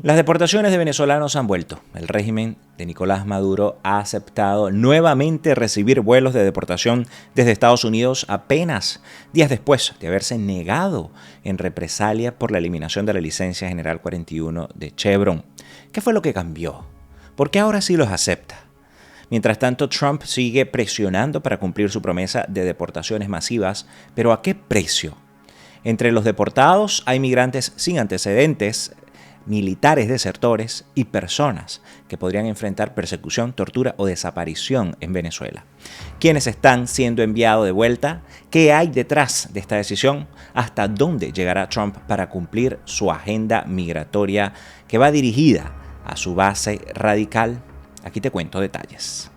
Las deportaciones de venezolanos han vuelto. El régimen de Nicolás Maduro ha aceptado nuevamente recibir vuelos de deportación desde Estados Unidos apenas días después de haberse negado en represalia por la eliminación de la licencia general 41 de Chevron. ¿Qué fue lo que cambió? ¿Por qué ahora sí los acepta? Mientras tanto, Trump sigue presionando para cumplir su promesa de deportaciones masivas, pero ¿a qué precio? Entre los deportados hay migrantes sin antecedentes, militares desertores y personas que podrían enfrentar persecución, tortura o desaparición en Venezuela. ¿Quiénes están siendo enviados de vuelta? ¿Qué hay detrás de esta decisión? ¿Hasta dónde llegará Trump para cumplir su agenda migratoria que va dirigida a su base radical? Aquí te cuento detalles.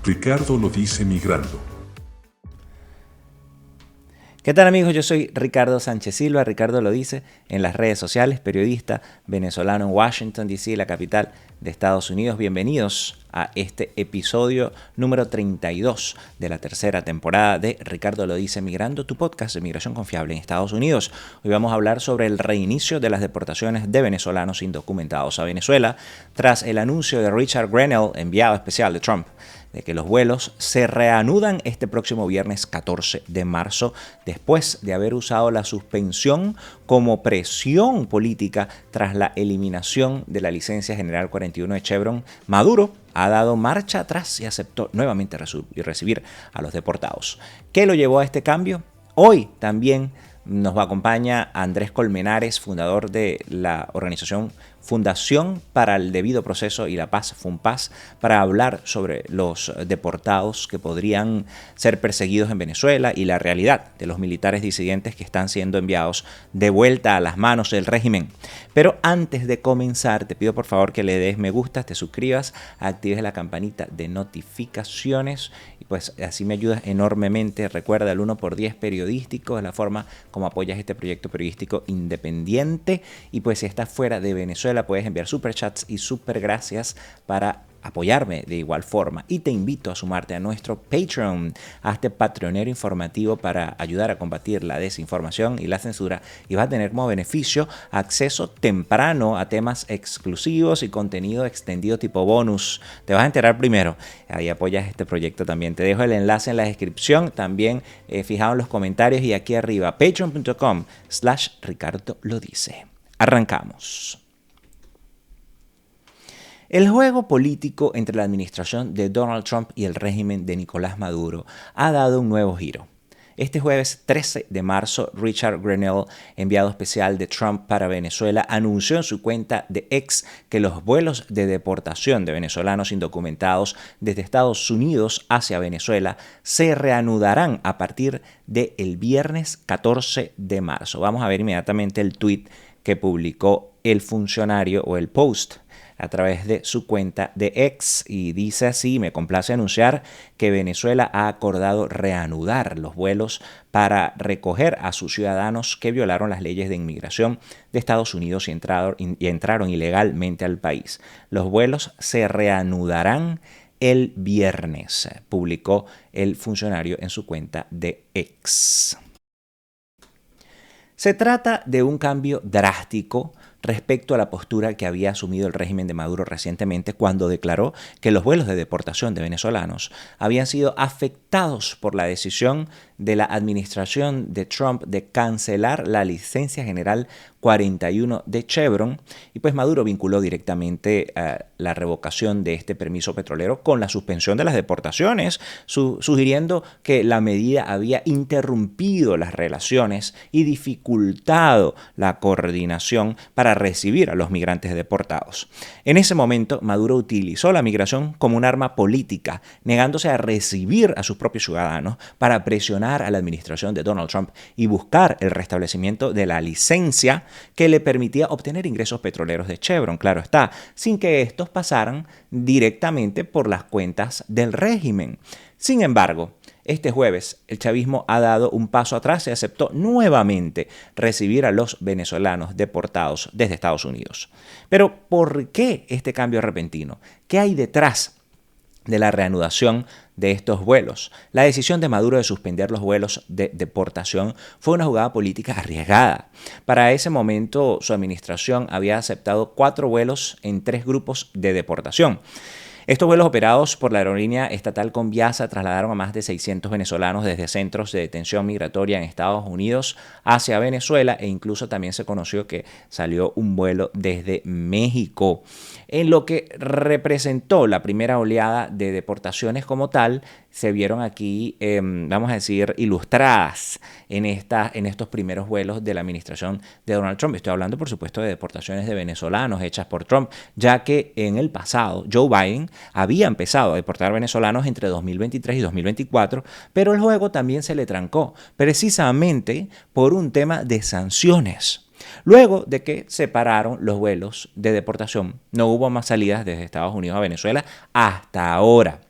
Ricardo lo dice migrando. ¿Qué tal, amigos? Yo soy Ricardo Sánchez Silva, Ricardo lo dice en las redes sociales, periodista venezolano en Washington, D.C., la capital de Estados Unidos. Bienvenidos a este episodio número 32 de la tercera temporada de Ricardo lo dice migrando, tu podcast de migración confiable en Estados Unidos. Hoy vamos a hablar sobre el reinicio de las deportaciones de venezolanos indocumentados a Venezuela tras el anuncio de Richard Grenell, enviado especial de Trump, de que los vuelos se reanudan este próximo viernes 14 de marzo, después de haber usado la suspensión como presión política tras la eliminación de la licencia general 41 de Chevron. Maduro ha dado marcha atrás y aceptó nuevamente recibir a los deportados. ¿Qué lo llevó a este cambio? Hoy también nos acompaña Andrés Colmenares, fundador de la organización Fundación para el Debido Proceso y la Paz, FUNPAS, para hablar sobre los deportados que podrían ser perseguidos en Venezuela y la realidad de los militares disidentes que están siendo enviados de vuelta a las manos del régimen. Pero antes de comenzar, te pido por favor que le des me gusta, te suscribas, actives la campanita de notificaciones y pues así me ayudas enormemente. Recuerda, el 1x10 periodístico es la forma como apoyas este proyecto periodístico independiente. Y pues si estás fuera de Venezuela, puedes enviar superchats y super gracias para apoyarme de igual forma. Y te invito a sumarte a nuestro Patreon, a este patreonero informativo para ayudar a combatir la desinformación y la censura. Y vas a tener como beneficio acceso temprano a temas exclusivos y contenido extendido tipo bonus. Te vas a enterar primero. Ahí apoyas este proyecto también. Te dejo el enlace en la descripción, también fijado en los comentarios y aquí arriba, patreon.com/Ricardo lo dice. Arrancamos. El juego político entre la administración de Donald Trump y el régimen de Nicolás Maduro ha dado un nuevo giro. Este jueves 13 de marzo, Richard Grenell, enviado especial de Trump para Venezuela, anunció en su cuenta de X que los vuelos de deportación de venezolanos indocumentados desde Estados Unidos hacia Venezuela se reanudarán a partir del viernes 14 de marzo. Vamos a ver inmediatamente el tweet que publicó el funcionario o el post a través de su cuenta de X y dice así: me complace anunciar que Venezuela ha acordado reanudar los vuelos para recoger a sus ciudadanos que violaron las leyes de inmigración de Estados Unidos y entraron ilegalmente al país. Los vuelos se reanudarán el viernes, publicó el funcionario en su cuenta de X. Se trata de un cambio drástico respecto a la postura que había asumido el régimen de Maduro recientemente cuando declaró que los vuelos de deportación de venezolanos habían sido afectados por la decisión de la administración de Trump de cancelar la licencia general 41 de Chevron, y pues Maduro vinculó directamente la revocación de este permiso petrolero con la suspensión de las deportaciones, sugiriendo que la medida había interrumpido las relaciones y dificultado la coordinación para recibir a los migrantes deportados. En ese momento, Maduro utilizó la migración como un arma política, negándose a recibir a sus propios ciudadanos para presionar a la administración de Donald Trump y buscar el restablecimiento de la licencia que le permitía obtener ingresos petroleros de Chevron, claro está, sin que estos pasaran directamente por las cuentas del régimen. Sin embargo, este jueves el chavismo ha dado un paso atrás y aceptó nuevamente recibir a los venezolanos deportados desde Estados Unidos. Pero ¿por qué este cambio repentino? ¿Qué hay detrás de la reanudación de estos vuelos. La decisión de Maduro de suspender los vuelos de deportación fue una jugada política arriesgada. Para ese momento, su administración había aceptado 4 vuelos en 3 grupos de deportación. Estos vuelos operados por la aerolínea estatal Conviasa trasladaron a más de 600 venezolanos desde centros de detención migratoria en Estados Unidos hacia Venezuela, e incluso también se conoció que salió un vuelo desde México. En lo que representó la primera oleada de deportaciones como tal, se vieron aquí, vamos a decir, ilustradas en estos primeros vuelos de la administración de Donald Trump. Estoy hablando, por supuesto, de deportaciones de venezolanos hechas por Trump, ya que en el pasado Joe Biden había empezado a deportar venezolanos entre 2023 y 2024, pero el juego también se le trancó, precisamente por un tema de sanciones. Luego de que se pararon los vuelos de deportación, no hubo más salidas desde Estados Unidos a Venezuela hasta ahora.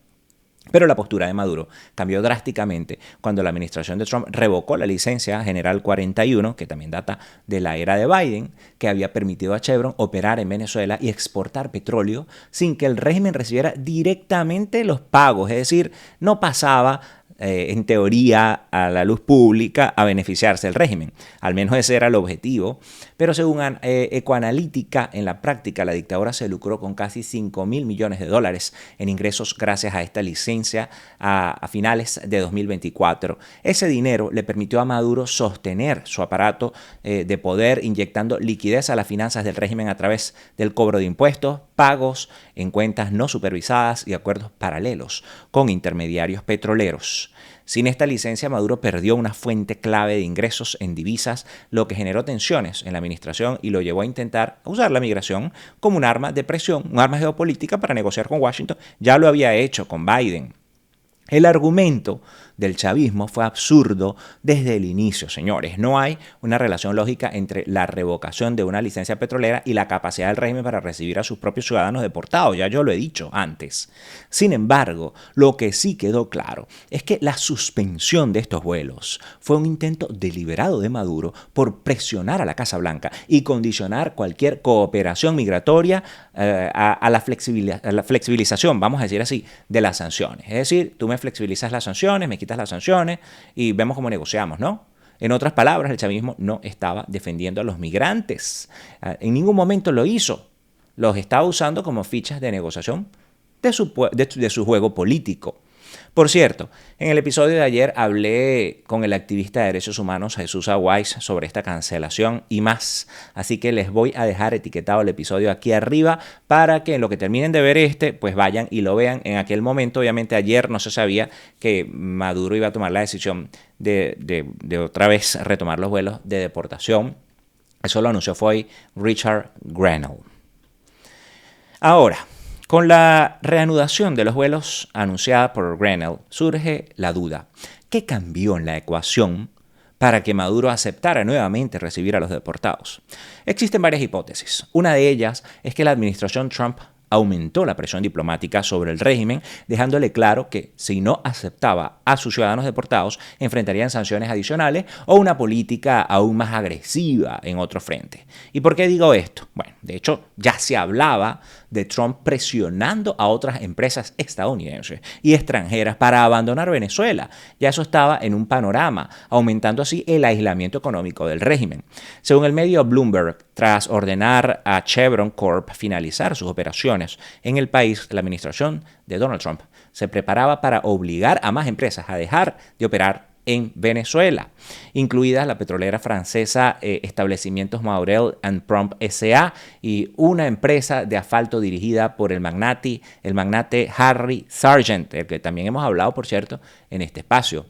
Pero la postura de Maduro cambió drásticamente cuando la administración de Trump revocó la licencia General 41, que también data de la era de Biden, que había permitido a Chevron operar en Venezuela y exportar petróleo sin que el régimen recibiera directamente los pagos. Es decir, no pasaba en teoría a la luz pública a beneficiarse del régimen. Al menos ese era el objetivo. Pero según Ecoanalítica, en la práctica la dictadura se lucró con casi $5.000 millones en ingresos gracias a esta licencia a finales de 2024. Ese dinero le permitió a Maduro sostener su aparato de poder, inyectando liquidez a las finanzas del régimen a través del cobro de impuestos, pagos en cuentas no supervisadas y acuerdos paralelos con intermediarios petroleros. Sin esta licencia, Maduro perdió una fuente clave de ingresos en divisas, lo que generó tensiones en la administración y lo llevó a intentar usar la migración como un arma de presión, un arma geopolítica para negociar con Washington. Ya lo había hecho con Biden. El argumento del chavismo fue absurdo desde el inicio, señores. No hay una relación lógica entre la revocación de una licencia petrolera y la capacidad del régimen para recibir a sus propios ciudadanos deportados. Ya yo lo he dicho antes. Sin embargo, lo que sí quedó claro es que la suspensión de estos vuelos fue un intento deliberado de Maduro por presionar a la Casa Blanca y condicionar cualquier cooperación migratoria a la flexibilización, vamos a decir así, de las sanciones. Es decir, tú me flexibilizas las sanciones, me quitas las sanciones y vemos cómo negociamos, ¿no? En otras palabras, el chavismo no estaba defendiendo a los migrantes. En ningún momento lo hizo. Los estaba usando como fichas de negociación de su juego político. Por cierto, en el episodio de ayer hablé con el activista de derechos humanos Jesús Aguais sobre esta cancelación y más. Así que les voy a dejar etiquetado el episodio aquí arriba para que en lo que terminen de ver pues vayan y lo vean. En aquel momento, obviamente ayer no se sabía que Maduro iba a tomar la decisión de otra vez retomar los vuelos de deportación. Eso lo anunció fue Richard Grenell. Ahora, con la reanudación de los vuelos anunciada por Grenell, surge la duda. ¿Qué cambió en la ecuación para que Maduro aceptara nuevamente recibir a los deportados? Existen varias hipótesis. Una de ellas es que la administración Trump aumentó la presión diplomática sobre el régimen, dejándole claro que si no aceptaba a sus ciudadanos deportados, enfrentarían sanciones adicionales o una política aún más agresiva en otro frente. ¿Y por qué digo esto? Bueno, de hecho, ya se hablaba de Trump presionando a otras empresas estadounidenses y extranjeras para abandonar Venezuela. Ya eso estaba en un panorama, aumentando así el aislamiento económico del régimen. Según el medio Bloomberg, tras ordenar a Chevron Corp finalizar sus operaciones en el país, la administración de Donald Trump se preparaba para obligar a más empresas a dejar de operar en Venezuela, incluidas la petrolera francesa Establecimientos Maurel & Prom S.A. y una empresa de asfalto dirigida por el magnate Harry Sargent, del que también hemos hablado, por cierto, en este espacio.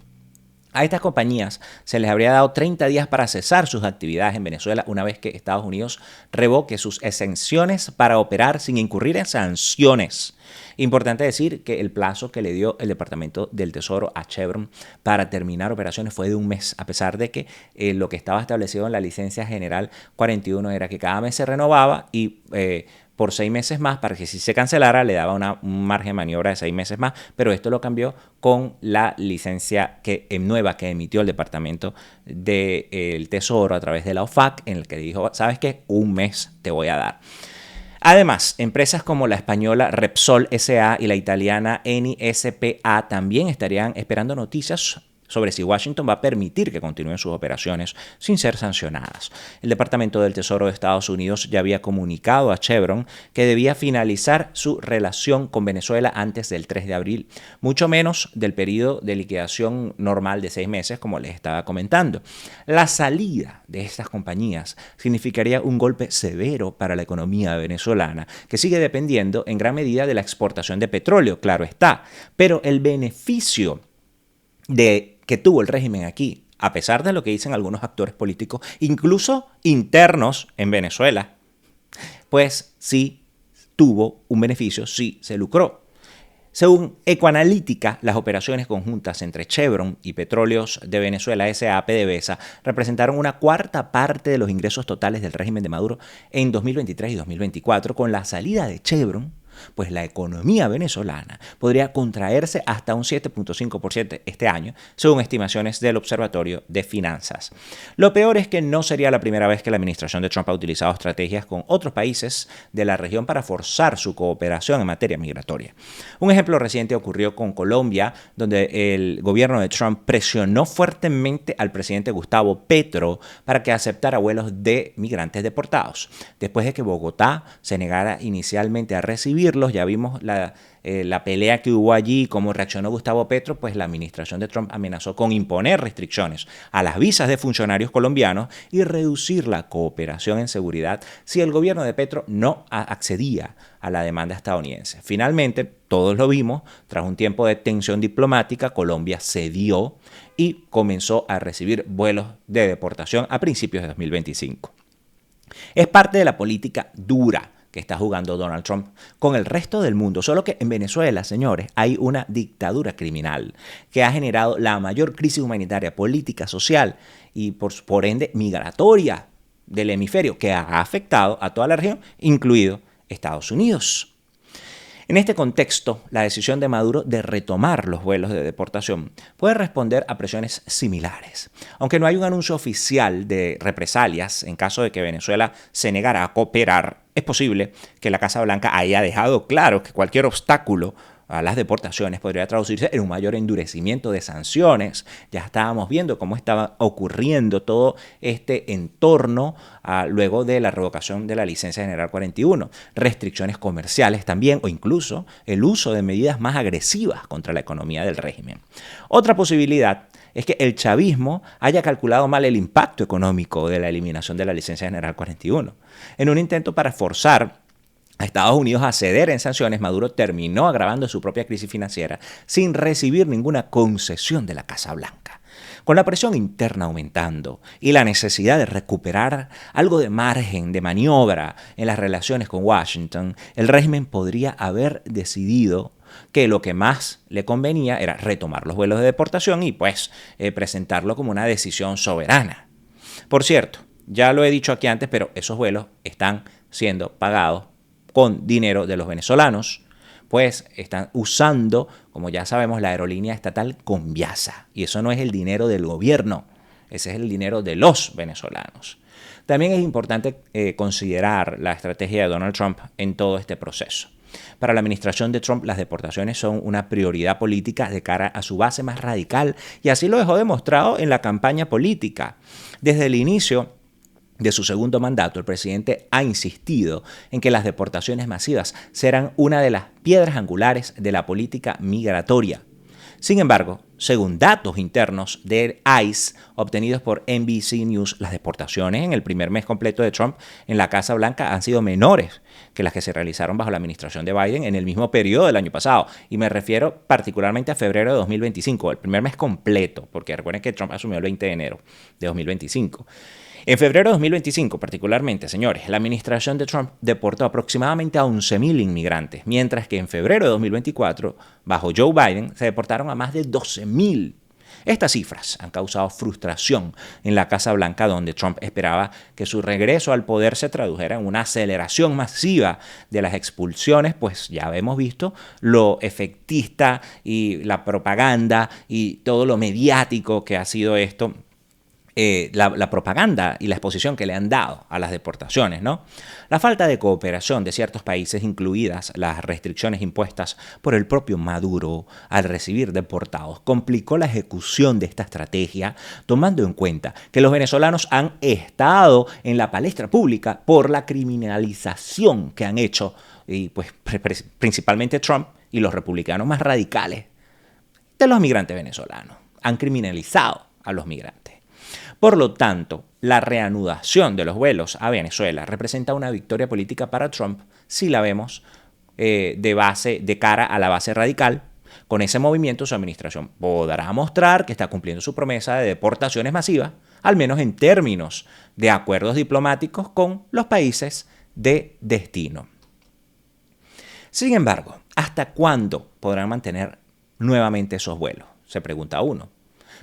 A estas compañías se les habría dado 30 días para cesar sus actividades en Venezuela una vez que Estados Unidos revoque sus exenciones para operar sin incurrir en sanciones. Importante decir que el plazo que le dio el Departamento del Tesoro a Chevron para terminar operaciones fue de un mes, a pesar de que lo que estaba establecido en la licencia general 41 era que cada mes se renovaba y por 6 meses más, para que si se cancelara le daba un margen de maniobra de 6 meses más, pero esto lo cambió con la licencia nueva que emitió el Departamento del Tesoro a través de la OFAC, en el que dijo, ¿sabes qué? Un mes te voy a dar. Además, empresas como la española Repsol S.A. y la italiana Eni S.p.A. también estarían esperando noticias sobre si Washington va a permitir que continúen sus operaciones sin ser sancionadas. El Departamento del Tesoro de Estados Unidos ya había comunicado a Chevron que debía finalizar su relación con Venezuela antes del 3 de abril, mucho menos del periodo de liquidación normal de 6 meses, como les estaba comentando. La salida de estas compañías significaría un golpe severo para la economía venezolana, que sigue dependiendo en gran medida de la exportación de petróleo, claro está, pero el beneficio que tuvo el régimen aquí, a pesar de lo que dicen algunos actores políticos, incluso internos en Venezuela, pues sí tuvo un beneficio, sí se lucró. Según Ecoanalítica, las operaciones conjuntas entre Chevron y Petróleos de Venezuela S.A. PDVSA representaron una cuarta parte de los ingresos totales del régimen de Maduro en 2023 y 2024. Con la salida de Chevron, pues la economía venezolana podría contraerse hasta un 7.5% este año, según estimaciones del Observatorio de Finanzas. Lo peor es que no sería la primera vez que la administración de Trump ha utilizado estrategias con otros países de la región para forzar su cooperación en materia migratoria. Un ejemplo reciente ocurrió con Colombia, donde el gobierno de Trump presionó fuertemente al presidente Gustavo Petro para que aceptara vuelos de migrantes deportados. Después de que Bogotá se negara inicialmente a recibir, ya vimos la pelea que hubo allí, cómo reaccionó Gustavo Petro, pues la administración de Trump amenazó con imponer restricciones a las visas de funcionarios colombianos y reducir la cooperación en seguridad si el gobierno de Petro no accedía a la demanda estadounidense. Finalmente, todos lo vimos, tras un tiempo de tensión diplomática, Colombia cedió y comenzó a recibir vuelos de deportación a principios de 2025. Es parte de la política dura que está jugando Donald Trump con el resto del mundo. Solo que en Venezuela, señores, hay una dictadura criminal que ha generado la mayor crisis humanitaria, política, social y por ende migratoria del hemisferio, que ha afectado a toda la región, incluido Estados Unidos. En este contexto, la decisión de Maduro de retomar los vuelos de deportación puede responder a presiones similares. Aunque no hay un anuncio oficial de represalias en caso de que Venezuela se negara a cooperar, es posible que la Casa Blanca haya dejado claro que cualquier obstáculo a las deportaciones podría traducirse en un mayor endurecimiento de sanciones. Ya estábamos viendo cómo estaba ocurriendo todo este entorno luego de la revocación de la licencia general 41. Restricciones comerciales también, o incluso el uso de medidas más agresivas contra la economía del régimen. Otra posibilidad es que el chavismo haya calculado mal el impacto económico de la eliminación de la licencia general 41. En un intento para forzar a Estados Unidos a ceder en sanciones, Maduro terminó agravando su propia crisis financiera sin recibir ninguna concesión de la Casa Blanca. Con la presión interna aumentando y la necesidad de recuperar algo de margen de maniobra en las relaciones con Washington, el régimen podría haber decidido que lo que más le convenía era retomar los vuelos de deportación y presentarlo como una decisión soberana. Por cierto, ya lo he dicho aquí antes, pero esos vuelos están siendo pagados con dinero de los venezolanos, pues están usando, como ya sabemos, la aerolínea estatal Conviasa. Y eso no es el dinero del gobierno, ese es el dinero de los venezolanos. También es importante considerar la estrategia de Donald Trump en todo este proceso. Para la administración de Trump, las deportaciones son una prioridad política de cara a su base más radical, y así lo dejó demostrado en la campaña política. Desde el inicio de su segundo mandato, el presidente ha insistido en que las deportaciones masivas serán una de las piedras angulares de la política migratoria. Sin embargo, según datos internos del ICE obtenidos por NBC News, las deportaciones en el primer mes completo de Trump en la Casa Blanca han sido menores que las que se realizaron bajo la administración de Biden en el mismo periodo del año pasado. Y me refiero particularmente a febrero de 2025, el primer mes completo, porque recuerden que Trump asumió el 20 de enero de 2025. En febrero de 2025, particularmente, señores, la administración de Trump deportó aproximadamente a 11.000 inmigrantes, mientras que en febrero de 2024, bajo Joe Biden, se deportaron a más de 12.000. Estas cifras han causado frustración en la Casa Blanca, donde Trump esperaba que su regreso al poder se tradujera en una aceleración masiva de las expulsiones, pues ya hemos visto lo efectista y la propaganda y todo lo mediático que ha sido esto la propaganda y la exposición que le han dado a las deportaciones, ¿no? La falta de cooperación de ciertos países, incluidas las restricciones impuestas por el propio Maduro al recibir deportados, complicó la ejecución de esta estrategia, tomando en cuenta que los venezolanos han estado en la palestra pública por la criminalización que han hecho, y pues principalmente Trump y los republicanos más radicales de los migrantes venezolanos. Han criminalizado a los migrantes. Por lo tanto, la reanudación de los vuelos a Venezuela representa una victoria política para Trump si la vemos de cara a la base radical. Con ese movimiento, su administración podrá mostrar que está cumpliendo su promesa de deportaciones masivas, al menos en términos de acuerdos diplomáticos con los países de destino. Sin embargo, ¿hasta cuándo podrán mantener nuevamente esos vuelos? Se pregunta uno.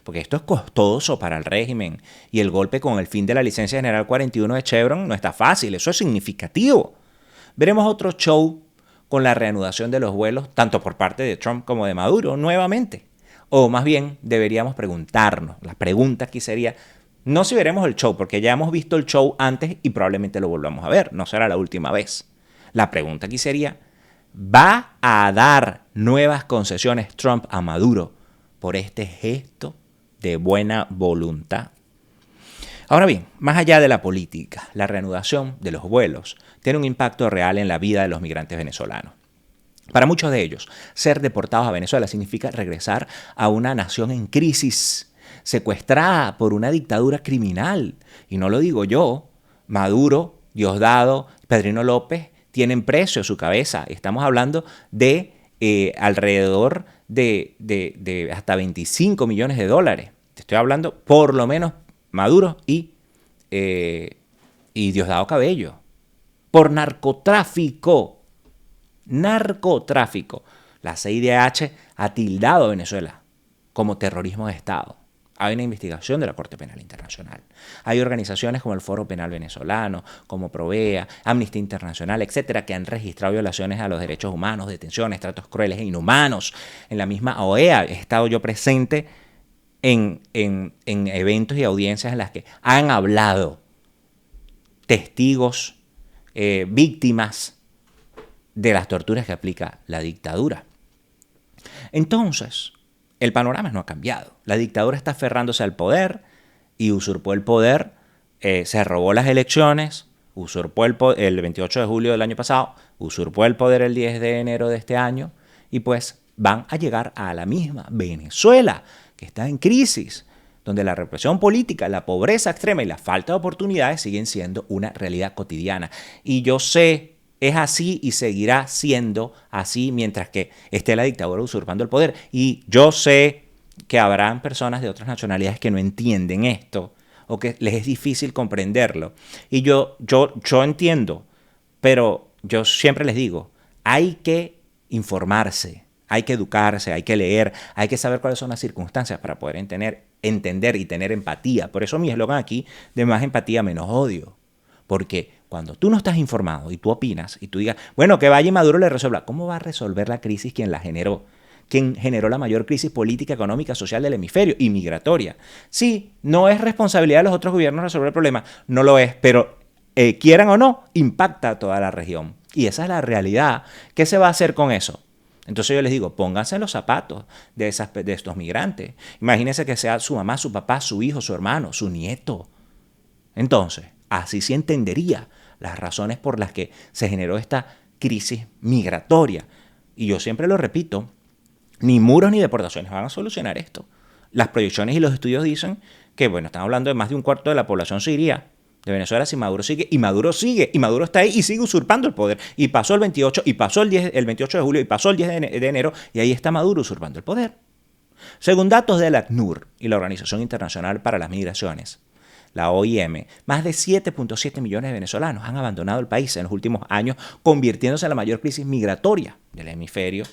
Porque esto es costoso para el régimen y el golpe con el fin de la licencia general 41 de Chevron no está fácil, eso es significativo. Veremos otro show con la reanudación de los vuelos, tanto por parte de Trump como de Maduro, nuevamente. O más bien, deberíamos preguntarnos, la pregunta aquí sería, no si veremos el show, porque ya hemos visto el show antes y probablemente lo volvamos a ver, no será la última vez. La pregunta aquí sería, ¿va a dar nuevas concesiones Trump a Maduro por este gesto de buena voluntad? Ahora bien, más allá de la política, la reanudación de los vuelos tiene un impacto real en la vida de los migrantes venezolanos. Para muchos de ellos, ser deportados a Venezuela significa regresar a una nación en crisis, secuestrada por una dictadura criminal. Y no lo digo yo, Maduro, Diosdado, Pedrino López tienen precio a su cabeza. Estamos hablando de alrededor de hasta 25 millones de dólares. Te estoy hablando por lo menos Maduro y Diosdado Cabello. Por narcotráfico. Narcotráfico. La CIDH ha tildado a Venezuela como terrorismo de Estado. Hay una investigación de la Corte Penal Internacional. Hay organizaciones como el Foro Penal Venezolano, como Provea, Amnistía Internacional, etcétera, que han registrado violaciones a los derechos humanos, detenciones, tratos crueles e inhumanos. En la misma OEA he estado yo presente en eventos y audiencias en las que han hablado testigos, víctimas de las torturas que aplica la dictadura. Entonces, el panorama no ha cambiado. La dictadura está aferrándose al poder y usurpó el poder, se robó las elecciones, usurpó el 28 de julio del año pasado, usurpó el poder el 10 de enero de este año y pues van a llegar a la misma Venezuela, que está en crisis, donde la represión política, la pobreza extrema y la falta de oportunidades siguen siendo una realidad cotidiana. Y yo sé, es así y seguirá siendo así mientras que esté la dictadura usurpando el poder. Y yo sé que habrán personas de otras nacionalidades que no entienden esto o que les es difícil comprenderlo. Y yo entiendo, pero yo siempre les digo, hay que informarse, hay que educarse, hay que leer, hay que saber cuáles son las circunstancias para poder entender y tener empatía. Por eso mi eslogan aquí de más empatía, menos odio. Porque cuando tú no estás informado y tú opinas y tú digas, bueno, que vaya y Maduro le resuelva, ¿cómo va a resolver la crisis quien la generó? Quien generó la mayor crisis política, económica, social del hemisferio y migratoria. Sí, no es responsabilidad de los otros gobiernos resolver el problema, no lo es, pero quieran o no, impacta a toda la región. Y esa es la realidad. ¿Qué se va a hacer con eso? Entonces yo les digo, pónganse en los zapatos de estos migrantes. Imagínense que sea su mamá, su papá, su hijo, su hermano, su nieto. Entonces, así se entendería las razones por las que se generó esta crisis migratoria. Y yo siempre lo repito, ni muros ni deportaciones van a solucionar esto. Las proyecciones y los estudios dicen que, bueno, están hablando de más de un cuarto de la población se iría de Venezuela si Maduro sigue, y Maduro está ahí y sigue usurpando el poder. Y pasó el 28, y pasó el 28 de julio, y pasó el 10 de enero, y ahí está Maduro usurpando el poder. Según datos de la ACNUR y la Organización Internacional para las Migraciones, la OIM, más de 7.7 millones de venezolanos han abandonado el país en los últimos años, convirtiéndose en la mayor crisis migratoria del hemisferio.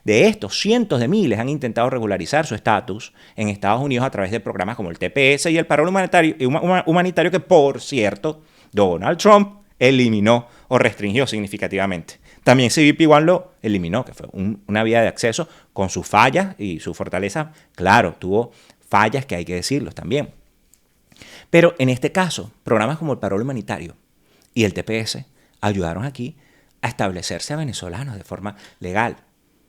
De estos, cientos de miles han intentado regularizar su estatus en Estados Unidos a través de programas como el TPS y el paro humanitario que, por cierto, Donald Trump eliminó o restringió significativamente. También CBP One lo eliminó, que fue una vía de acceso con sus fallas y su fortaleza. Claro, tuvo fallas que hay que decirlos también. Pero en este caso, programas como el Paro Humanitario y el TPS ayudaron aquí a establecerse a venezolanos de forma legal.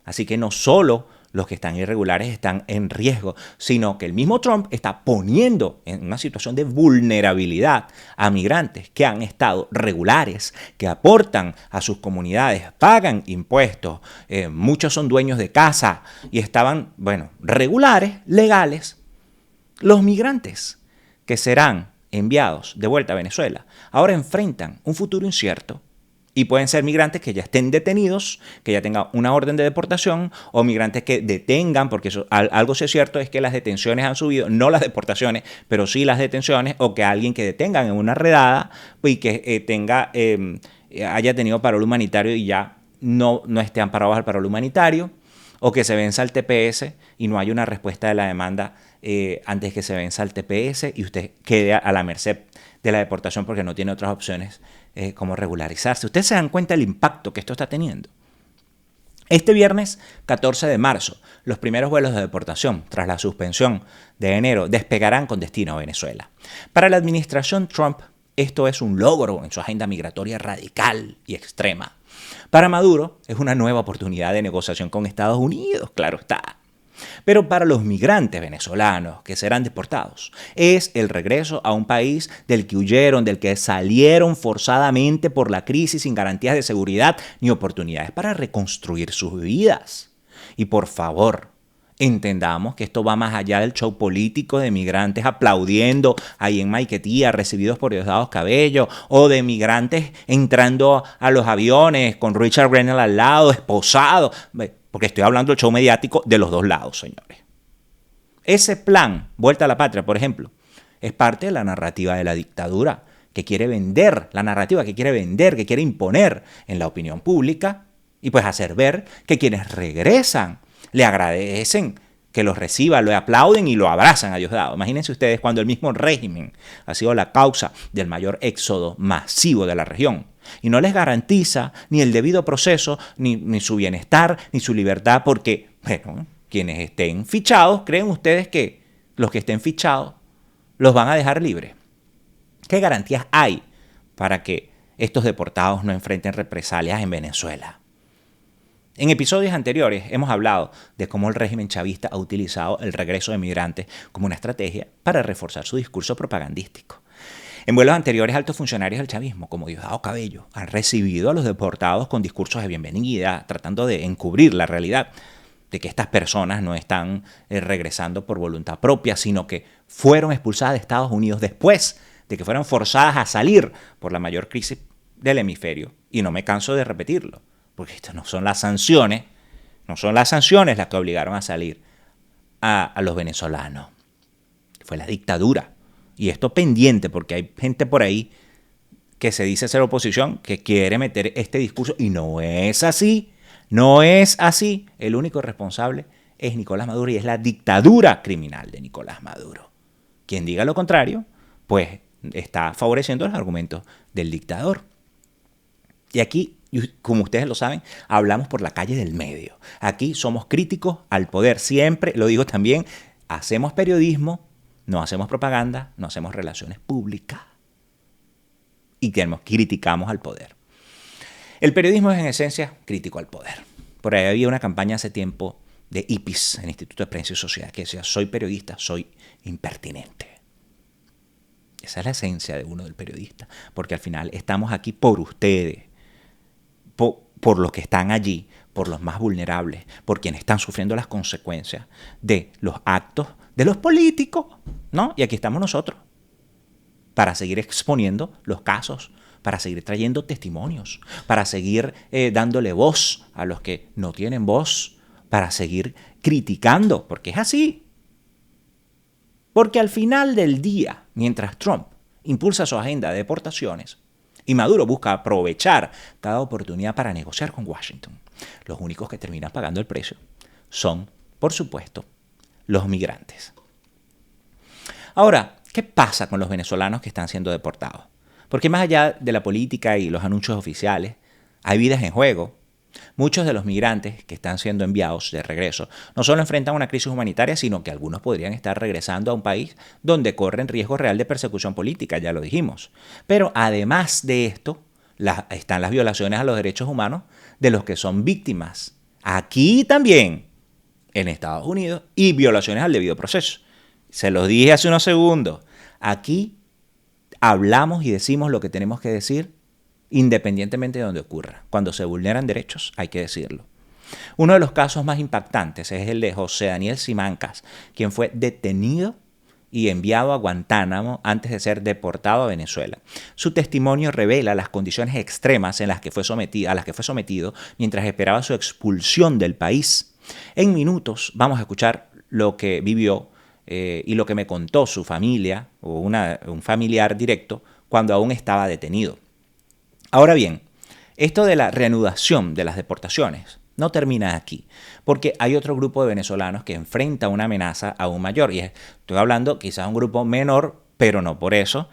Así que no solo los que están irregulares están en riesgo, sino que el mismo Trump está poniendo en una situación de vulnerabilidad a migrantes que han estado regulares, que aportan a sus comunidades, pagan impuestos, muchos son dueños de casa y estaban, regulares, legales. Los migrantes que serán enviados de vuelta a Venezuela ahora enfrentan un futuro incierto. Y pueden ser migrantes que ya estén detenidos, que ya tengan una orden de deportación, o migrantes que detengan, porque algo sí es cierto, es que las detenciones han subido, no las deportaciones, pero sí las detenciones, o que alguien que detengan en una redada y que haya tenido paro humanitario y ya no esté amparado al paro humanitario, o que se venza el TPS y no hay una respuesta de la demanda antes que se venza el TPS y usted quede a la merced de la deportación porque no tiene otras opciones como regularizarse. Ustedes se dan cuenta del impacto que esto está teniendo. Este viernes 14 de marzo, los primeros vuelos de deportación, tras la suspensión de enero, despegarán con destino a Venezuela. Para la administración Trump, esto es un logro en su agenda migratoria radical y extrema. Para Maduro, es una nueva oportunidad de negociación con Estados Unidos, claro está. Pero para los migrantes venezolanos que serán deportados, es el regreso a un país del que huyeron, del que salieron forzadamente por la crisis sin garantías de seguridad ni oportunidades para reconstruir sus vidas. Y por favor, entendamos que esto va más allá del show político de migrantes aplaudiendo ahí en Maiquetía, recibidos por Diosdado Cabello, o de migrantes entrando a los aviones con Richard Grenell al lado, esposado. Porque estoy hablando del show mediático de los dos lados, señores. Ese plan, Vuelta a la Patria, por ejemplo, es parte de la narrativa de la dictadura que quiere vender, la narrativa que quiere vender, que quiere imponer en la opinión pública y pues hacer ver que quienes regresan le agradecen que los reciba, lo aplauden y lo abrazan a Diosdado. Imagínense ustedes cuando el mismo régimen ha sido la causa del mayor éxodo masivo de la región y no les garantiza ni el debido proceso, ni su bienestar, ni su libertad, porque, quienes estén fichados, ¿creen ustedes que los que estén fichados los van a dejar libres? ¿Qué garantías hay para que estos deportados no enfrenten represalias en Venezuela? En episodios anteriores hemos hablado de cómo el régimen chavista ha utilizado el regreso de migrantes como una estrategia para reforzar su discurso propagandístico. En vuelos anteriores, altos funcionarios del chavismo, como Diosdado Cabello, han recibido a los deportados con discursos de bienvenida, tratando de encubrir la realidad de que estas personas no están regresando por voluntad propia, sino que fueron expulsadas de Estados Unidos después de que fueron forzadas a salir por la mayor crisis del hemisferio. Y no me canso de repetirlo, porque estas no son las sanciones las que obligaron a salir a los venezolanos. Fue la dictadura. Y esto pendiente, porque hay gente por ahí que se dice ser oposición, que quiere meter este discurso, y no es así, no es así. El único responsable es Nicolás Maduro y es la dictadura criminal de Nicolás Maduro. Quien diga lo contrario, pues está favoreciendo los argumentos del dictador. Y aquí, como ustedes lo saben, hablamos por la calle del medio. Aquí somos críticos al poder. Siempre, lo digo también, hacemos periodismo, no hacemos propaganda, no hacemos relaciones públicas y criticamos al poder. El periodismo es en esencia crítico al poder. Por ahí había una campaña hace tiempo de IPIS, el Instituto de Prensa y Sociedad, que decía: soy periodista, soy impertinente. Esa es la esencia de uno del periodista, porque al final estamos aquí por ustedes, por los que están allí, por los más vulnerables, por quienes están sufriendo las consecuencias de los actos de los políticos, ¿no? Y aquí estamos nosotros, para seguir exponiendo los casos, para seguir trayendo testimonios, para seguir dándole voz a los que no tienen voz, para seguir criticando, porque es así. Porque al final del día, mientras Trump impulsa su agenda de deportaciones y Maduro busca aprovechar cada oportunidad para negociar con Washington, los únicos que terminan pagando el precio son, por supuesto, los migrantes. Ahora, ¿qué pasa con los venezolanos que están siendo deportados? Porque más allá de la política y los anuncios oficiales, hay vidas en juego Muchos de los migrantes que están siendo enviados de regreso no solo enfrentan una crisis humanitaria, sino que algunos podrían estar regresando a un país donde corren riesgo real de persecución política, ya lo dijimos. Pero además de esto, están las violaciones a los derechos humanos de los que son víctimas. Aquí también, en Estados Unidos, y violaciones al debido proceso. Se los dije hace unos segundos. Aquí hablamos y decimos lo que tenemos que decir independientemente de donde ocurra. Cuando se vulneran derechos, hay que decirlo. Uno de los casos más impactantes es el de José Daniel Simancas, quien fue detenido y enviado a Guantánamo antes de ser deportado a Venezuela. Su testimonio revela las condiciones extremas a las que fue sometido mientras esperaba su expulsión del país. En minutos vamos a escuchar lo que vivió y lo que me contó su familia o un familiar directo cuando aún estaba detenido. Ahora bien, esto de la reanudación de las deportaciones no termina aquí, porque hay otro grupo de venezolanos que enfrenta una amenaza aún mayor. Y estoy hablando quizás de un grupo menor, pero no por eso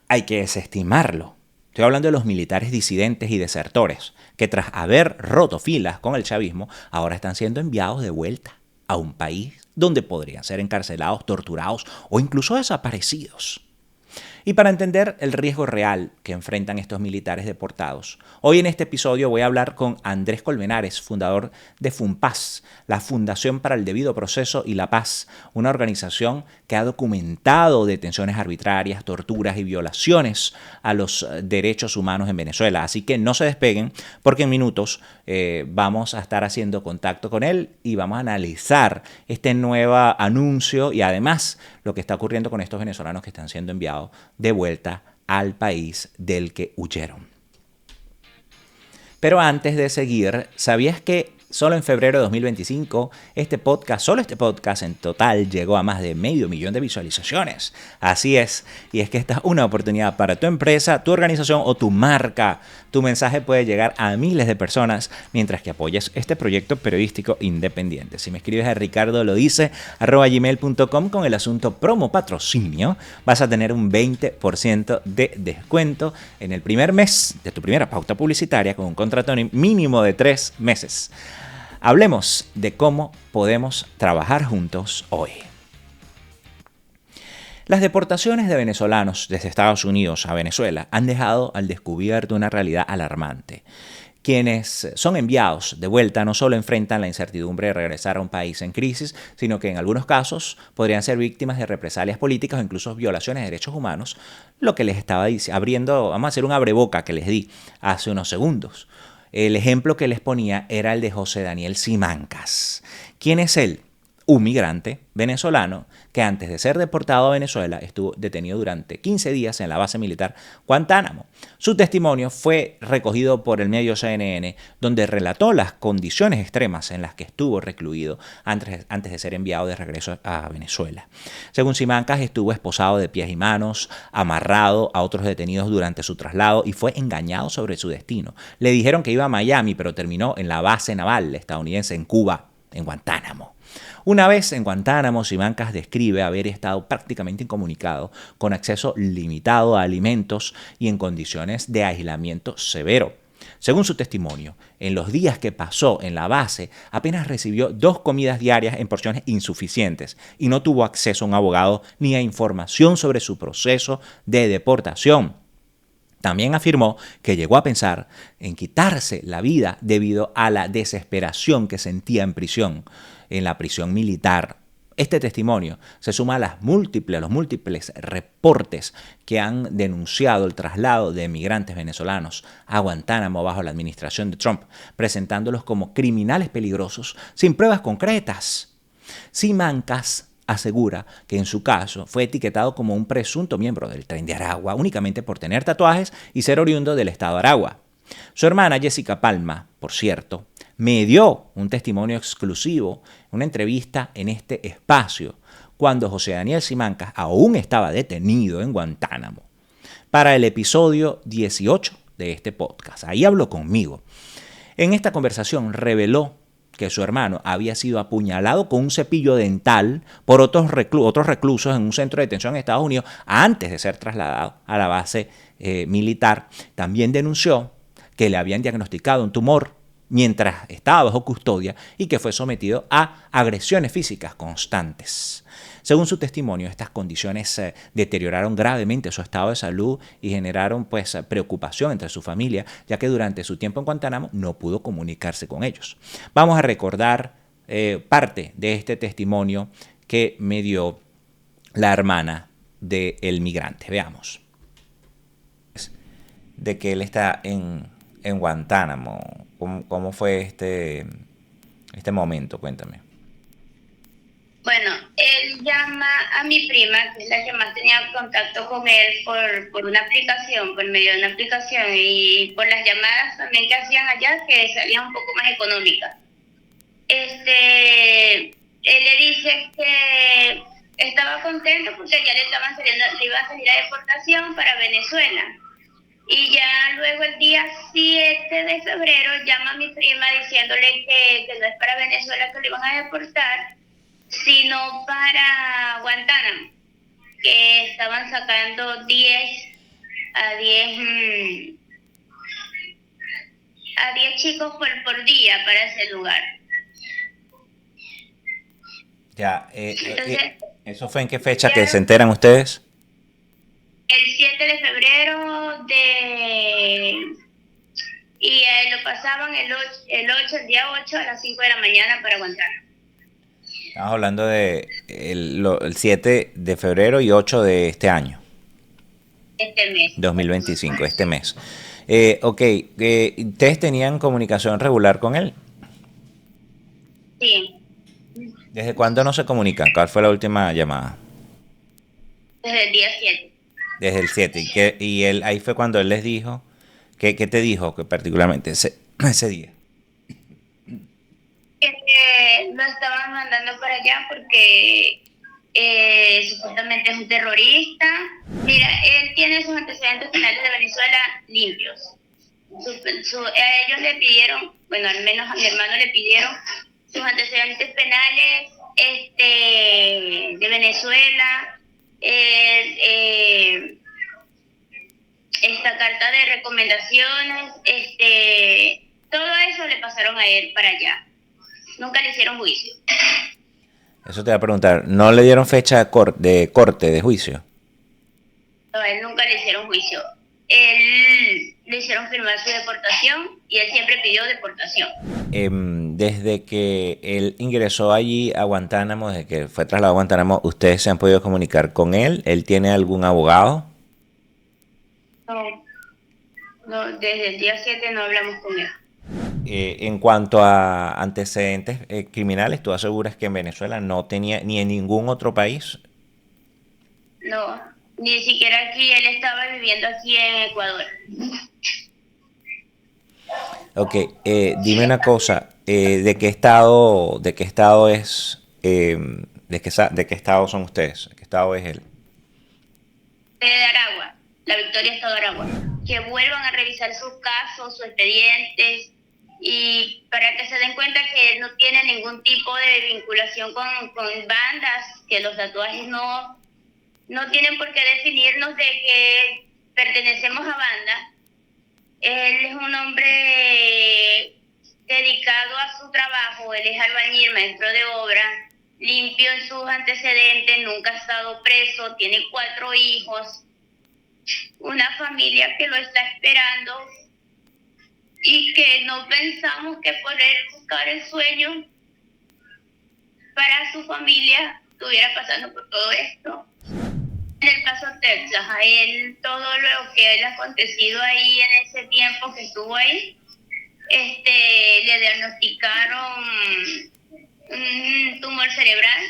hay que desestimarlo. Estoy hablando de los militares disidentes y desertores, que tras haber roto filas con el chavismo, ahora están siendo enviados de vuelta a un país donde podrían ser encarcelados, torturados o incluso desaparecidos. Y para entender el riesgo real que enfrentan estos militares deportados, hoy en este episodio voy a hablar con Andrés Colmenares, fundador de FUNPAZ, la Fundación para el Debido Proceso y la Paz, una organización que ha documentado detenciones arbitrarias, torturas y violaciones a los derechos humanos en Venezuela. Así que no se despeguen, porque en minutos vamos a estar haciendo contacto con él y vamos a analizar este nuevo anuncio y además lo que está ocurriendo con estos venezolanos que están siendo enviados de vuelta al país del que huyeron. Pero antes de seguir, ¿sabías que solo en febrero de 2025 solo este podcast en total llegó a más de 500,000 de visualizaciones? Así es, y es que esta es una oportunidad para tu empresa, tu organización o tu marca. Tu mensaje puede llegar a miles de personas mientras que apoyas este proyecto periodístico independiente. Si me escribes a ricardolodice@gmail.com con el asunto promo patrocinio, vas a tener un 20% de descuento en el primer mes de tu primera pauta publicitaria con un contrato mínimo de 3 meses. Hablemos de cómo podemos trabajar juntos hoy. Las deportaciones de venezolanos desde Estados Unidos a Venezuela han dejado al descubierto una realidad alarmante. Quienes son enviados de vuelta no solo enfrentan la incertidumbre de regresar a un país en crisis, sino que en algunos casos podrían ser víctimas de represalias políticas o incluso violaciones de derechos humanos, lo que les estaba abriendo, vamos a hacer un abreboca que les di hace unos segundos. El ejemplo que les ponía era el de José Daniel Simancas. ¿Quién es él? Un migrante venezolano que antes de ser deportado a Venezuela estuvo detenido durante 15 días en la base militar Guantánamo. Su testimonio fue recogido por el medio CNN, donde relató las condiciones extremas en las que estuvo recluido antes de ser enviado de regreso a Venezuela. Según Simancas, estuvo esposado de pies y manos, amarrado a otros detenidos durante su traslado y fue engañado sobre su destino. Le dijeron que iba a Miami, pero terminó en la base naval estadounidense en Cuba, en Guantánamo. Una vez en Guantánamo, Simancas describe haber estado prácticamente incomunicado, con acceso limitado a alimentos y en condiciones de aislamiento severo. Según su testimonio, en los días que pasó en la base, apenas recibió 2 comidas diarias en porciones insuficientes y no tuvo acceso a un abogado ni a información sobre su proceso de deportación. También afirmó que llegó a pensar en quitarse la vida debido a la desesperación que sentía en la prisión militar. Este testimonio se suma a los múltiples reportes que han denunciado el traslado de migrantes venezolanos a Guantánamo bajo la administración de Trump, presentándolos como criminales peligrosos sin pruebas concretas. Simancas asegura que en su caso fue etiquetado como un presunto miembro del Tren de Aragua únicamente por tener tatuajes y ser oriundo del estado de Aragua. Su hermana Jessica Palma, por cierto, me dio un testimonio exclusivo, una entrevista en este espacio, cuando José Daniel Simancas aún estaba detenido en Guantánamo, para el episodio 18 de este podcast. Ahí habló conmigo. En esta conversación reveló que su hermano había sido apuñalado con un cepillo dental por otros reclusos en un centro de detención en Estados Unidos antes de ser trasladado a la base militar. También denunció que le habían diagnosticado un tumor mientras estaba bajo custodia y que fue sometido a agresiones físicas constantes. Según su testimonio, estas condiciones deterioraron gravemente su estado de salud y generaron pues preocupación entre su familia, ya que durante su tiempo en Guantánamo no pudo comunicarse con ellos. Vamos a recordar parte de este testimonio que me dio la hermana del migrante. Veamos. De que él está en Guantánamo. ¿Cómo fue este momento? Cuéntame. Bueno, él llama a mi prima, que es la que más tenía contacto con él por una aplicación, por medio de una aplicación, y por las llamadas también que hacían allá, que salían un poco más económicas. Él le dice que estaba contento porque ya le iba a salir a deportación para Venezuela. Y ya luego el día 7 de febrero llama a mi prima diciéndole que no es para Venezuela que lo iban a deportar, sino para Guantánamo, que estaban sacando 10 chicos por día para ese lugar. Ya, ¿eso fue en qué fecha que se enteran ustedes? El 7 de febrero y lo pasaban el día 8 a las 5 de la mañana para Guantánamo. Estamos hablando de el 7 de febrero y 8 de este año. Este mes. 2025, este mes. Ok, ¿ustedes tenían comunicación regular con él? Sí. ¿Desde cuándo no se comunican? ¿Cuál fue la última llamada? Desde el día 7. Desde el 7. Y él, ahí fue cuando él les dijo, ¿qué te dijo que particularmente ese día? Que lo estaban mandando para allá porque supuestamente es un terrorista. Mira, él tiene sus antecedentes penales de Venezuela limpios. A ellos le pidieron, bueno, al menos a mi hermano le pidieron sus antecedentes penales de Venezuela, esta carta de recomendaciones, todo eso le pasaron a él para allá. Nunca le hicieron juicio. Eso te voy a preguntar, ¿no le dieron fecha de corte, de juicio? No, a él nunca le hicieron juicio. Él le hicieron firmar su deportación y él siempre pidió deportación. Desde que él ingresó allí a Guantánamo, desde que fue trasladado a Guantánamo, ¿ustedes se han podido comunicar con él? ¿Él tiene algún abogado? No, desde el día 7 no hablamos con él. En cuanto a antecedentes criminales, ¿tú aseguras que en Venezuela no tenía ni en ningún otro país? No, ni siquiera aquí, él estaba viviendo aquí en Ecuador. Ok, dime una cosa, ¿de qué estado es, de qué estado son ustedes? ¿De qué estado es él? De Aragua, la Victoria, Estado de Aragua. Que vuelvan a revisar sus casos, sus expedientes, y para que se den cuenta que él no tiene ningún tipo de vinculación con bandas, que los tatuajes no tienen por qué definirnos de que pertenecemos a bandas. Él es un hombre dedicado a su trabajo, él es albañil, maestro de obra, limpio en sus antecedentes, nunca ha estado preso, tiene 4 hijos, una familia que lo está esperando y que no pensamos que por él buscar el sueño para su familia estuviera pasando por todo esto. En El Paso, Texas, a él todo lo que a él ha acontecido ahí en ese tiempo que estuvo ahí, le diagnosticaron un tumor cerebral,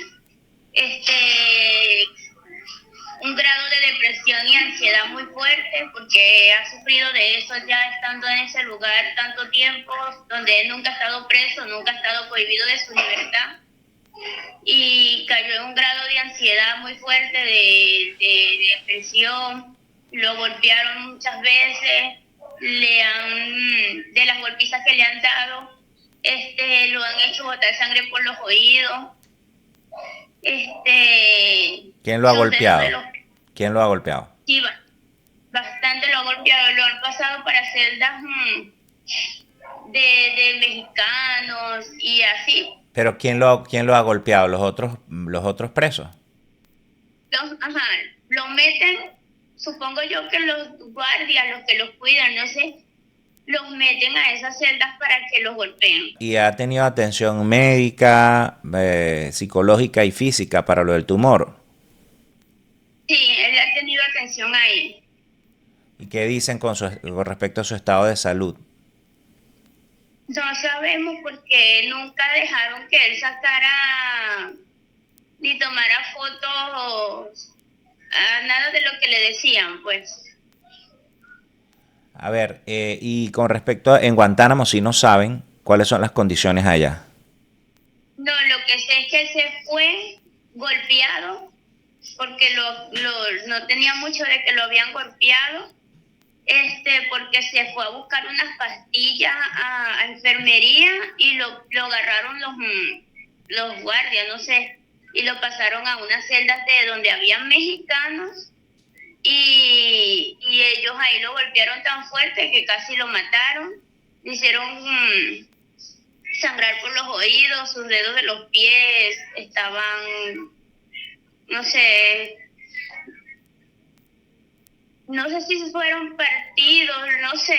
un grado de depresión y ansiedad muy fuerte, porque ha sufrido de eso ya estando en ese lugar tanto tiempo, donde él nunca ha estado preso, nunca ha estado cohibido de su libertad, y cayó en un grado de ansiedad muy fuerte, de depresión. Lo golpearon muchas veces, de las golpizas que le han dado, lo han hecho botar sangre por los oídos. ¿Quién lo ha golpeado? ¿Quién lo ha golpeado? Sí, bastante lo ha golpeado. Lo han pasado para celdas de mexicanos y así. Pero ¿quién lo ha golpeado? ¿Los otros presos? Ajá, lo meten, supongo yo que los guardias, los que los cuidan, no sé, los meten a esas celdas para que los golpeen. ¿Y ha tenido atención médica, psicológica y física para lo del tumor? Sí, él ha tenido atención ahí. ¿Y qué dicen con respecto a su estado de salud? No sabemos porque nunca dejaron que él sacara ni tomara fotos, nada de lo que le decían, pues. A ver, y con respecto en Guantánamo, si no saben cuáles son las condiciones allá. No, lo que sé es que él se fue golpeado porque no tenía mucho de que lo habían golpeado, porque se fue a buscar unas pastillas a enfermería y lo agarraron los guardias, no sé, y lo pasaron a unas celdas de donde habían mexicanos y ellos ahí lo golpearon tan fuerte que casi lo mataron, le hicieron sangrar por los oídos, sus dedos de los pies estaban, no sé si fueron partidos, no sé,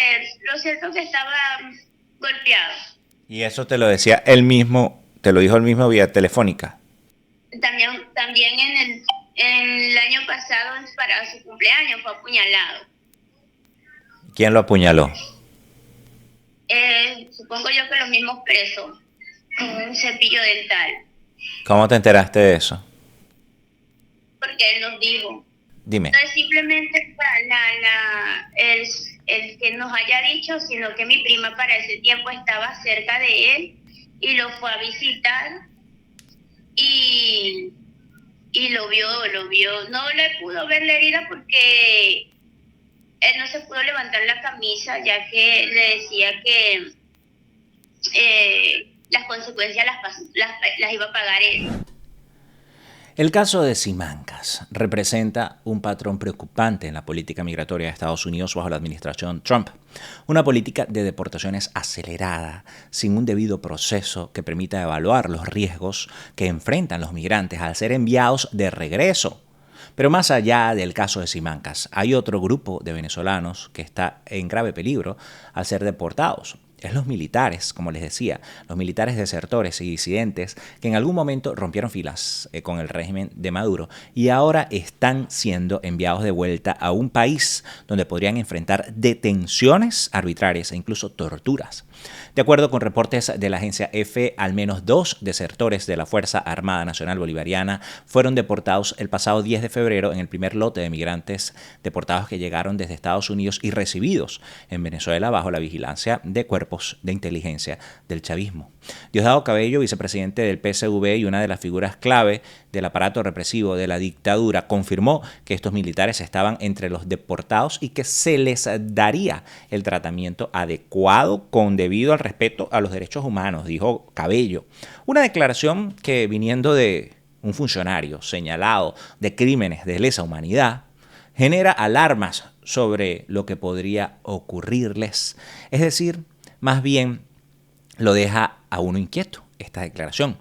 lo cierto es que estaba golpeado. Y eso te lo decía él mismo, te lo dijo él mismo vía telefónica. También en el año pasado, para su cumpleaños, fue apuñalado. ¿Quién lo apuñaló? Supongo yo que los mismos presos, con un cepillo dental. ¿Cómo te enteraste de eso? Porque él nos dijo. Dime. No es simplemente el que nos haya dicho, sino que mi prima para ese tiempo estaba cerca de él y lo fue a visitar y lo vio. No le pudo ver la herida porque él no se pudo levantar la camisa, ya que le decía que las consecuencias las iba a pagar él. El caso de Simancas representa un patrón preocupante en la política migratoria de Estados Unidos bajo la administración Trump. Una política de deportaciones acelerada, sin un debido proceso que permita evaluar los riesgos que enfrentan los migrantes al ser enviados de regreso. Pero más allá del caso de Simancas, hay otro grupo de venezolanos que está en grave peligro al ser deportados. Es los militares, como les decía, los militares desertores y disidentes que en algún momento rompieron filas con el régimen de Maduro y ahora están siendo enviados de vuelta a un país donde podrían enfrentar detenciones arbitrarias e incluso torturas. De acuerdo con reportes de la agencia EFE, al menos 2 desertores de la Fuerza Armada Nacional Bolivariana fueron deportados el pasado 10 de febrero en el primer lote de migrantes deportados que llegaron desde Estados Unidos y recibidos en Venezuela bajo la vigilancia de cuerpos de inteligencia del chavismo. Diosdado Cabello, vicepresidente del PSV y una de las figuras clave del aparato represivo de la dictadura, confirmó que estos militares estaban entre los deportados y que se les daría el tratamiento adecuado debido al respeto a los derechos humanos, dijo Cabello. Una declaración que, viniendo de un funcionario señalado de crímenes de lesa humanidad, genera alarmas sobre lo que podría ocurrirles. Es decir, más bien lo deja a uno inquieto esta declaración.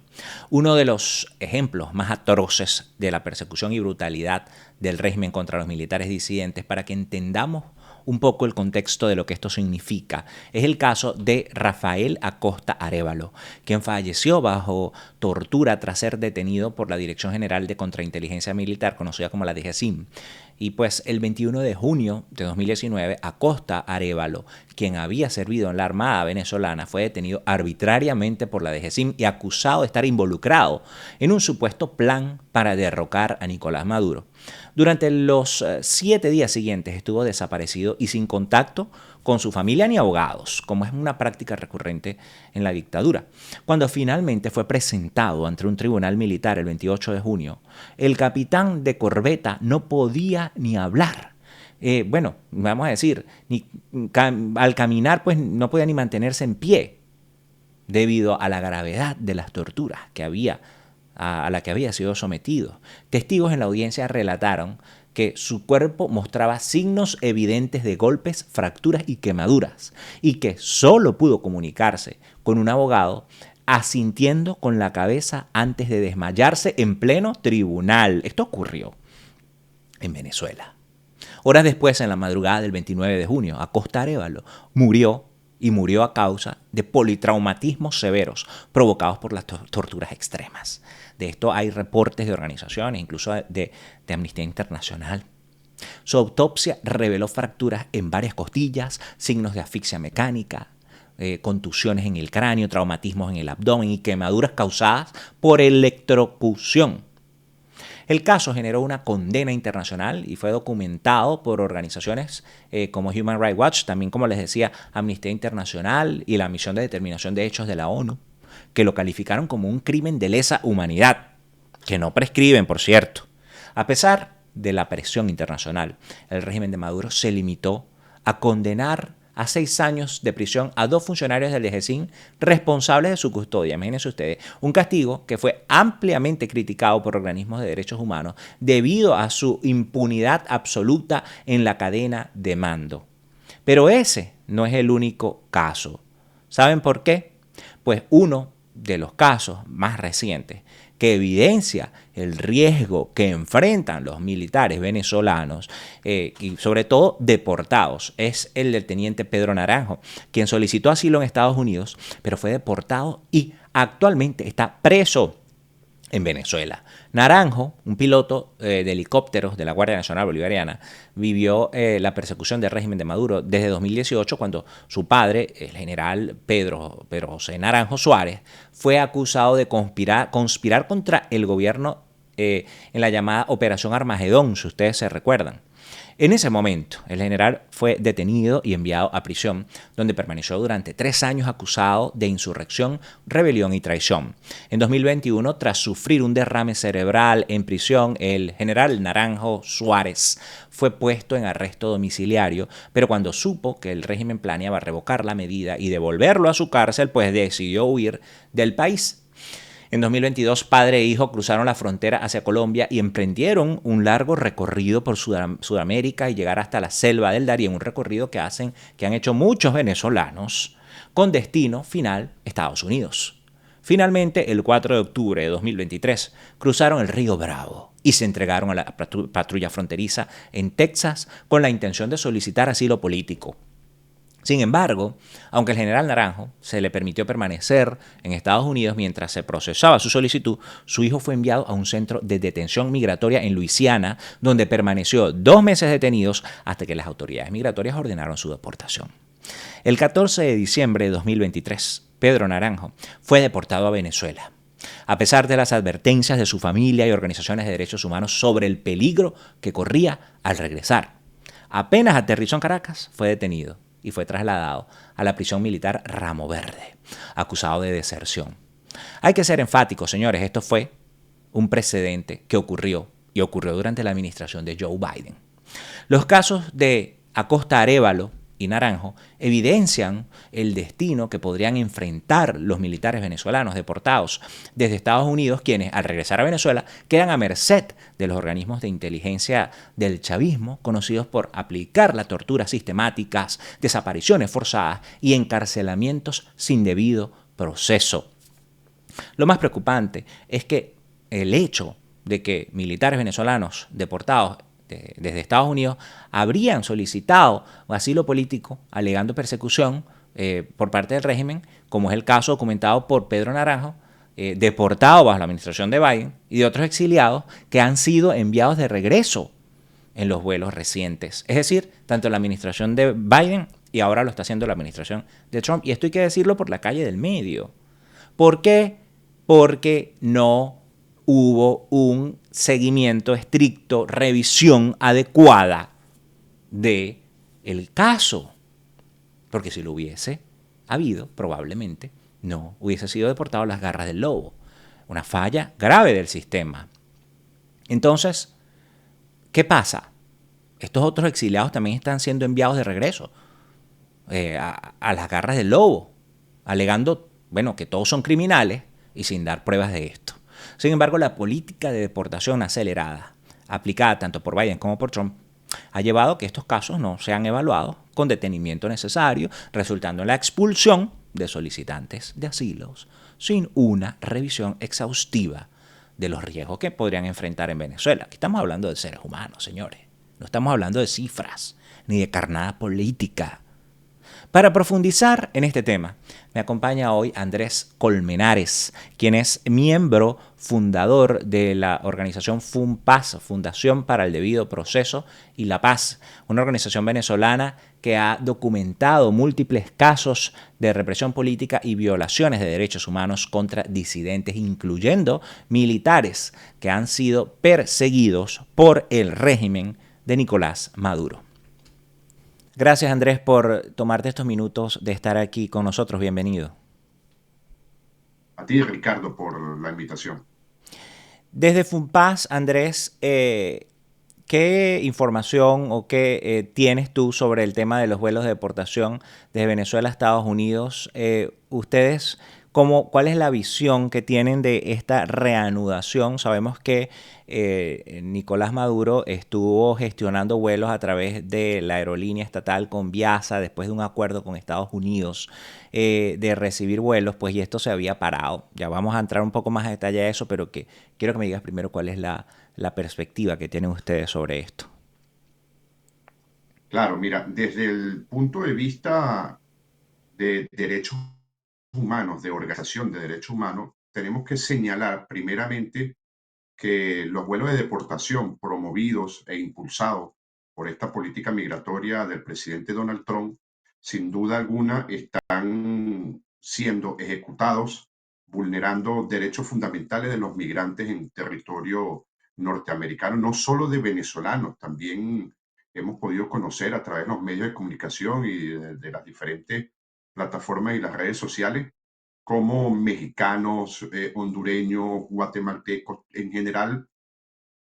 Uno de los ejemplos más atroces de la persecución y brutalidad del régimen contra los militares disidentes, para que entendamos un poco el contexto de lo que esto significa, es el caso de Rafael Acosta Arévalo, quien falleció bajo tortura tras ser detenido por la Dirección General de Contrainteligencia Militar, conocida como la DGCIM. Y pues el 21 de junio de 2019, Acosta Arévalo, quien había servido en la Armada venezolana, fue detenido arbitrariamente por la DGCIM y acusado de estar involucrado en un supuesto plan para derrocar a Nicolás Maduro. Durante los 7 días siguientes estuvo desaparecido y sin contacto con su familia ni abogados, como es una práctica recurrente en la dictadura. Cuando finalmente fue presentado ante un tribunal militar el 28 de junio, el capitán de corbeta no podía ni hablar. Vamos a decir, al caminar pues no podía ni mantenerse en pie debido a la gravedad de las torturas a la que había sido sometido. Testigos en la audiencia relataron que su cuerpo mostraba signos evidentes de golpes, fracturas y quemaduras, y que solo pudo comunicarse con un abogado asintiendo con la cabeza antes de desmayarse en pleno tribunal. Esto ocurrió en Venezuela. Horas después, en la madrugada del 29 de junio, Acosta Arévalo murió a causa de politraumatismos severos provocados por las torturas extremas. De esto hay reportes de organizaciones, incluso de Amnistía Internacional. Su autopsia reveló fracturas en varias costillas, signos de asfixia mecánica, contusiones en el cráneo, traumatismos en el abdomen y quemaduras causadas por electrocución. El caso generó una condena internacional y fue documentado por organizaciones como Human Rights Watch, también, como les decía, Amnistía Internacional y la Misión de Determinación de Hechos de la ONU, que lo calificaron como un crimen de lesa humanidad, que no prescriben, por cierto. A pesar de la presión internacional, el régimen de Maduro se limitó a condenar a 6 años de prisión a 2 funcionarios del DGCIN responsables de su custodia. Imagínense ustedes, un castigo que fue ampliamente criticado por organismos de derechos humanos debido a su impunidad absoluta en la cadena de mando. Pero ese no es el único caso. ¿Saben por qué? Pues uno de los casos más recientes que evidencia el riesgo que enfrentan los militares venezolanos y sobre todo deportados es el del teniente Pedro Naranjo, quien solicitó asilo en Estados Unidos, pero fue deportado y actualmente está preso en Venezuela. Naranjo, un piloto de helicópteros de la Guardia Nacional Bolivariana, vivió la persecución del régimen de Maduro desde 2018, cuando su padre, el general Pedro José Naranjo Suárez, fue acusado de conspirar contra el gobierno en la llamada Operación Armagedón, si ustedes se recuerdan. En ese momento, el general fue detenido y enviado a prisión, donde permaneció durante 3 años acusado de insurrección, rebelión y traición. En 2021, tras sufrir un derrame cerebral en prisión, el general Naranjo Suárez fue puesto en arresto domiciliario, pero cuando supo que el régimen planeaba revocar la medida y devolverlo a su cárcel, pues decidió huir del país. En 2022, padre e hijo cruzaron la frontera hacia Colombia y emprendieron un largo recorrido por Sudamérica y llegar hasta la selva del Darién, un recorrido que han hecho muchos venezolanos con destino final Estados Unidos. Finalmente, el 4 de octubre de 2023, cruzaron el río Bravo y se entregaron a la patrulla fronteriza en Texas con la intención de solicitar asilo político. Sin embargo, aunque al general Naranjo se le permitió permanecer en Estados Unidos mientras se procesaba su solicitud, su hijo fue enviado a un centro de detención migratoria en Luisiana, donde permaneció 2 meses detenidos hasta que las autoridades migratorias ordenaron su deportación. El 14 de diciembre de 2023, Pedro Naranjo fue deportado a Venezuela. A pesar de las advertencias de su familia y organizaciones de derechos humanos sobre el peligro que corría al regresar, apenas aterrizó en Caracas, fue detenido y fue trasladado a la prisión militar Ramo Verde, acusado de deserción. Hay que ser enfáticos, señores, esto fue un precedente que ocurrió durante la administración de Joe Biden. Los casos de Acosta Arévalo y Naranjo evidencian el destino que podrían enfrentar los militares venezolanos deportados desde Estados Unidos, quienes al regresar a Venezuela quedan a merced de los organismos de inteligencia del chavismo, conocidos por aplicar la tortura sistemáticas, desapariciones forzadas y encarcelamientos sin debido proceso. Lo más preocupante es que el hecho de que militares venezolanos deportados desde Estados Unidos habrían solicitado asilo político alegando persecución por parte del régimen, como es el caso documentado por Pedro Naranjo, deportado bajo la administración de Biden, y de otros exiliados que han sido enviados de regreso en los vuelos recientes. Es decir, tanto la administración de Biden y ahora lo está haciendo la administración de Trump. Y esto hay que decirlo por la calle del medio. ¿Por qué? Porque no hubo un seguimiento estricto, revisión adecuada del caso. Porque si lo hubiese habido, probablemente no hubiese sido deportado a las garras del lobo. Una falla grave del sistema. Entonces, ¿qué pasa? Estos otros exiliados también están siendo enviados de regreso a las garras del lobo, alegando, que todos son criminales y sin dar pruebas de esto. Sin embargo, la política de deportación acelerada aplicada tanto por Biden como por Trump, ha llevado a que estos casos no sean evaluados con detenimiento necesario, resultando en la expulsión de solicitantes de asilos sin una revisión exhaustiva de los riesgos que podrían enfrentar en Venezuela. Aquí estamos hablando de seres humanos, señores. No estamos hablando de cifras ni de carnada política. Para profundizar en este tema, me acompaña hoy Andrés Colmenares, quien es miembro fundador de la organización FUNPAS, Fundación para el Debido Proceso y la Paz, una organización venezolana que ha documentado múltiples casos de represión política y violaciones de derechos humanos contra disidentes, incluyendo militares que han sido perseguidos por el régimen de Nicolás Maduro. Gracias, Andrés, por tomarte estos minutos de estar aquí con nosotros. Bienvenido. A ti, Ricardo, por la invitación. Desde FUNPAS, Andrés, ¿qué información o qué tienes tú sobre el tema de los vuelos de deportación desde Venezuela a Estados Unidos? Ustedes, ¿cuál es la visión que tienen de esta reanudación? Sabemos que Nicolás Maduro estuvo gestionando vuelos a través de la aerolínea estatal Conviasa después de un acuerdo con Estados Unidos de recibir vuelos, pues y esto se había parado. Ya vamos a entrar un poco más a detalle a eso, pero quiero que me digas primero cuál es la perspectiva que tienen ustedes sobre esto. Claro, mira, desde el punto de vista de derechos humanos, de organización de derechos humanos, tenemos que señalar primeramente que los vuelos de deportación promovidos e impulsados por esta política migratoria del presidente Donald Trump, sin duda alguna están siendo ejecutados, vulnerando derechos fundamentales de los migrantes en territorio norteamericano, no solo de venezolanos, también hemos podido conocer a través de los medios de comunicación y de las diferentes plataformas y las redes sociales como mexicanos, hondureños, guatemaltecos, en general,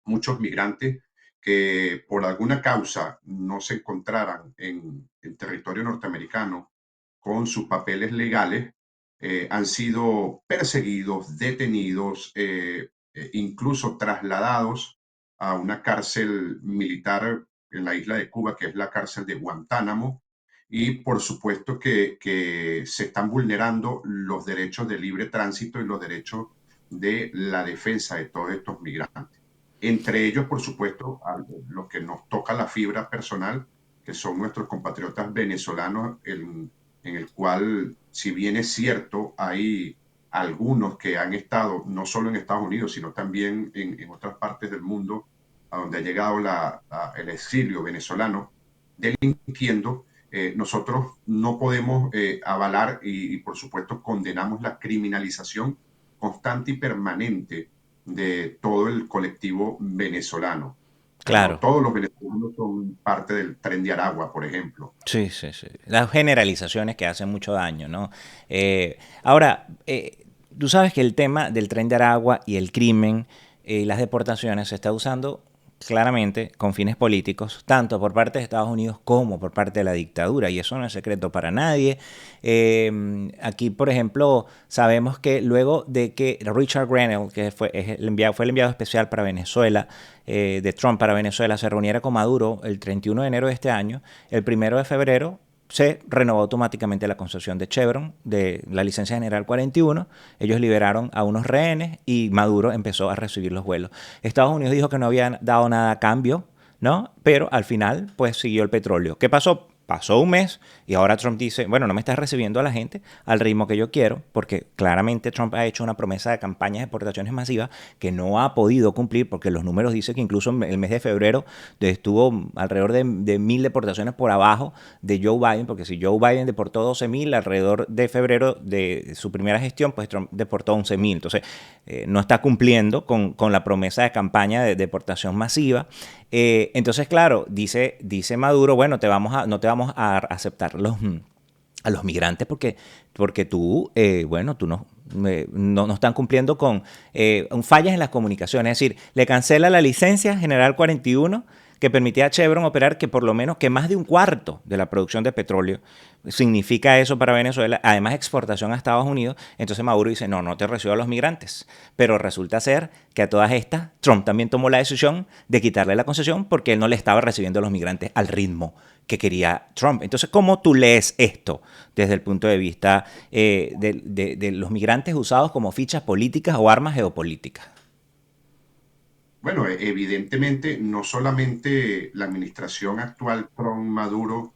muchos migrantes que por alguna causa no se encontraran en territorio norteamericano con sus papeles legales, han sido perseguidos, detenidos, incluso trasladados a una cárcel militar en la isla de Cuba, que es la cárcel de Guantánamo, y por supuesto que se están vulnerando los derechos de libre tránsito y los derechos de la defensa de todos estos migrantes. Entre ellos, por supuesto, a los que nos toca la fibra personal, que son nuestros compatriotas venezolanos, en el cual, si bien es cierto, hay algunos que han estado no solo en Estados Unidos, sino también en otras partes del mundo, a donde ha llegado el exilio venezolano, delinquiendo. Nosotros no podemos avalar y, por supuesto, condenamos la criminalización constante y permanente de todo el colectivo venezolano. Claro. No todos los venezolanos son parte del Tren de Aragua, por ejemplo. Sí, sí, sí. Las generalizaciones que hacen mucho daño, ¿no? Ahora, tú sabes que el tema del Tren de Aragua y el crimen y las deportaciones se está usando claramente con fines políticos, tanto por parte de Estados Unidos como por parte de la dictadura, y eso no es secreto para nadie. Aquí, por ejemplo, sabemos que luego de que Richard Grenell, que fue el enviado especial para Venezuela, de Trump para Venezuela, se reuniera con Maduro el 31 de enero de este año, el 1 de febrero se renovó automáticamente la concesión de Chevron, de la licencia general 41. Ellos liberaron a unos rehenes y Maduro empezó a recibir los vuelos. Estados Unidos dijo que no habían dado nada a cambio, ¿no? Pero al final, pues siguió el petróleo. ¿Qué pasó? Pasó un mes y ahora Trump dice, bueno, no me estás recibiendo a la gente al ritmo que yo quiero, porque claramente Trump ha hecho una promesa de campañas de deportaciones masivas que no ha podido cumplir, porque los números dicen que incluso en el mes de febrero estuvo alrededor de 1.000 deportaciones por abajo de Joe Biden, porque si Joe Biden deportó 12.000 alrededor de febrero de su primera gestión, pues Trump deportó 11.000. Entonces, no está cumpliendo con la promesa de campaña de deportación masiva. Entonces, claro, dice Maduro, bueno, no te vamos a aceptar a los migrantes porque tú no están cumpliendo con fallas en las comunicaciones. Es decir, le cancela la licencia general 41 que permitía a Chevron operar que por lo menos que más de un cuarto de la producción de petróleo significa eso para Venezuela, además exportación a Estados Unidos. Entonces Maduro dice, no, no te recibo a los migrantes. Pero resulta ser que a todas estas, Trump también tomó la decisión de quitarle la concesión porque él no le estaba recibiendo a los migrantes al ritmo que quería Trump. Entonces, ¿cómo tú lees esto desde el punto de vista de los migrantes usados como fichas políticas o armas geopolíticas? Bueno, evidentemente no solamente la administración actual Trump-Maduro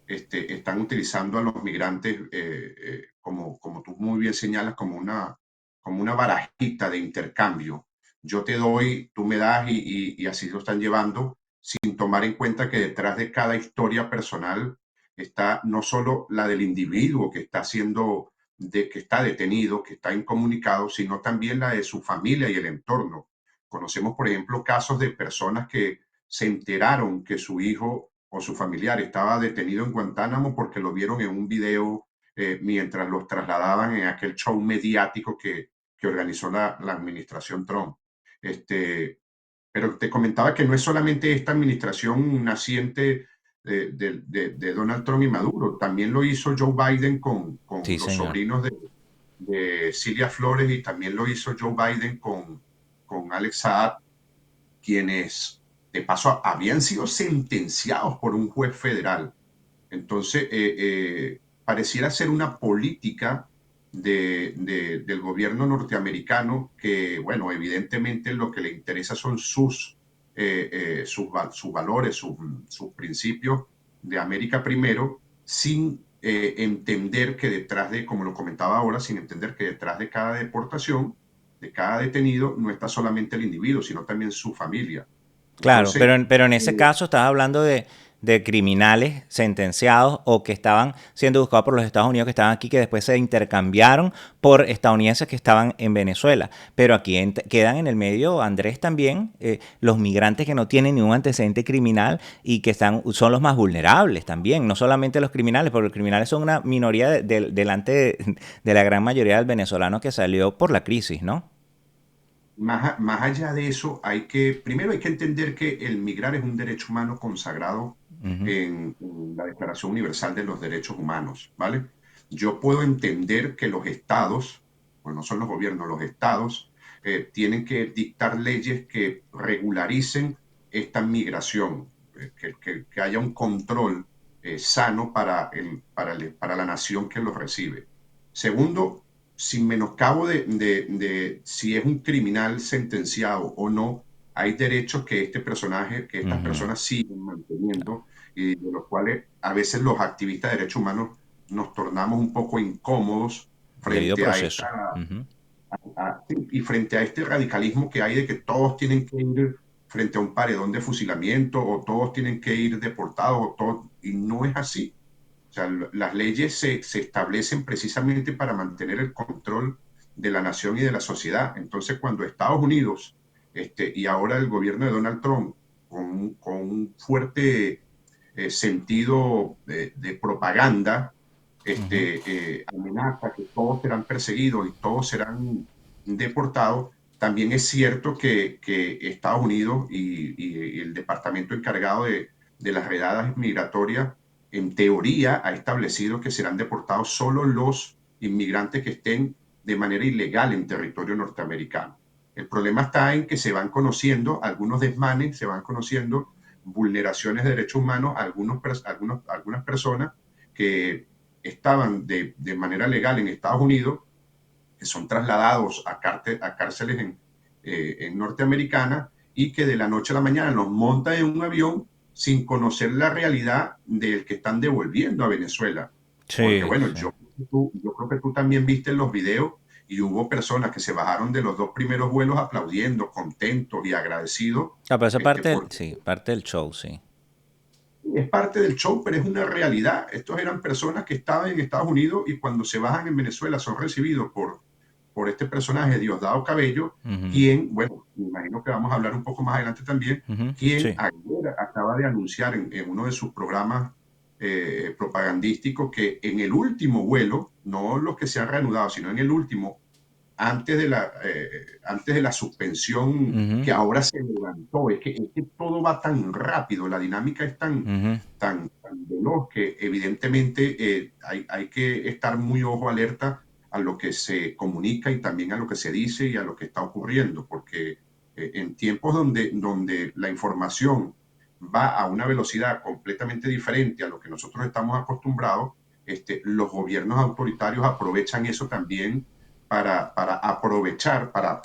están utilizando a los migrantes, como tú muy bien señalas, como una barajita de intercambio. Yo te doy, tú me das y así lo están llevando, sin tomar en cuenta que detrás de cada historia personal está no solo la del individuo que está que está detenido, que está incomunicado, sino también la de su familia y el entorno. Conocemos, por ejemplo, casos de personas que se enteraron que su hijo o su familiar estaba detenido en Guantánamo porque lo vieron en un video mientras los trasladaban en aquel show mediático que organizó la administración Trump. Este, pero te comentaba que no es solamente esta administración naciente de Donald Trump y Maduro, también lo hizo Joe Biden con Sí, los señor. sobrinos de Cilia Flores y también lo hizo Joe Biden con Alex Saab, quienes de paso habían sido sentenciados por un juez federal. Entonces, pareciera ser una política del gobierno norteamericano que, bueno, evidentemente lo que le interesa son sus valores, sus principios de América primero, sin entender que detrás de, como lo comentaba ahora, sin entender que detrás de cada deportación, de cada detenido, no está solamente el individuo, sino también su familia. Claro, Entonces, pero en ese caso estás hablando de criminales sentenciados o que estaban siendo buscados por los Estados Unidos, que estaban aquí, que después se intercambiaron por estadounidenses que estaban en Venezuela. Pero aquí quedan en el medio, Andrés, también los migrantes que no tienen ningún antecedente criminal y que son los más vulnerables también. No solamente los criminales, porque los criminales son una minoría delante de la gran mayoría del venezolano que salió por la crisis, ¿no? más allá de eso, primero hay que entender que el migrar es un derecho humano consagrado Ujú. en la Declaración Universal de los Derechos Humanos, ¿vale? Yo puedo entender que los estados, bueno, no son los gobiernos, los estados, tienen que dictar leyes que regularicen esta migración, que haya un control sano para la nación que los recibe. Segundo, sin menoscabo de si es un criminal sentenciado o no, hay derechos que que estas Ujú. personas siguen manteniendo y de los cuales a veces los activistas de derechos humanos nos tornamos un poco incómodos Debido frente a proceso. Ujú. y frente a este radicalismo que hay de que todos tienen que ir frente a un paredón de fusilamiento o todos tienen que ir deportados y no es así. O sea, las leyes se establecen precisamente para mantener el control de la nación y de la sociedad. Entonces, cuando Estados Unidos y ahora el gobierno de Donald Trump, con un fuerte sentido de propaganda, Ujú. amenaza que todos serán perseguidos y todos serán deportados, también es cierto que Estados Unidos y el departamento encargado de las redadas migratorias, en teoría, ha establecido que serán deportados solo los inmigrantes que estén de manera ilegal en territorio norteamericano. El problema está en que se van conociendo algunos desmanes, se van conociendo vulneraciones de derechos humanos a algunas personas que estaban de manera legal en Estados Unidos, que son trasladados a cárceles en norteamericanas y que de la noche a la mañana los montan en un avión sin conocer la realidad del que están devolviendo a Venezuela. Porque Sí, bueno, sí. yo creo que tú también viste los videos y hubo personas que se bajaron de los dos primeros vuelos aplaudiendo, contentos y agradecidos, Ah, pero esa parte porque sí, parte del show, sí. es parte del show, pero es una realidad. Estos eran personas que estaban en Estados Unidos y cuando se bajan en Venezuela son recibidos por este personaje, Diosdado Cabello, Ujú. quien, bueno, me imagino que vamos a hablar un poco más adelante también, Ujú. quien Sí. ayer acaba de anunciar en uno de sus programas propagandísticos que en el último vuelo, no los que se han reanudado, sino en el último, antes de la suspensión que ahora se levantó. Es que todo va tan rápido, la dinámica es tan veloz que evidentemente hay que estar muy ojo alerta a lo que se comunica y también a lo que se dice y a lo que está ocurriendo, porque en tiempos donde la información va a una velocidad completamente diferente a lo que nosotros estamos acostumbrados, los gobiernos autoritarios aprovechan eso también para aprovechar, para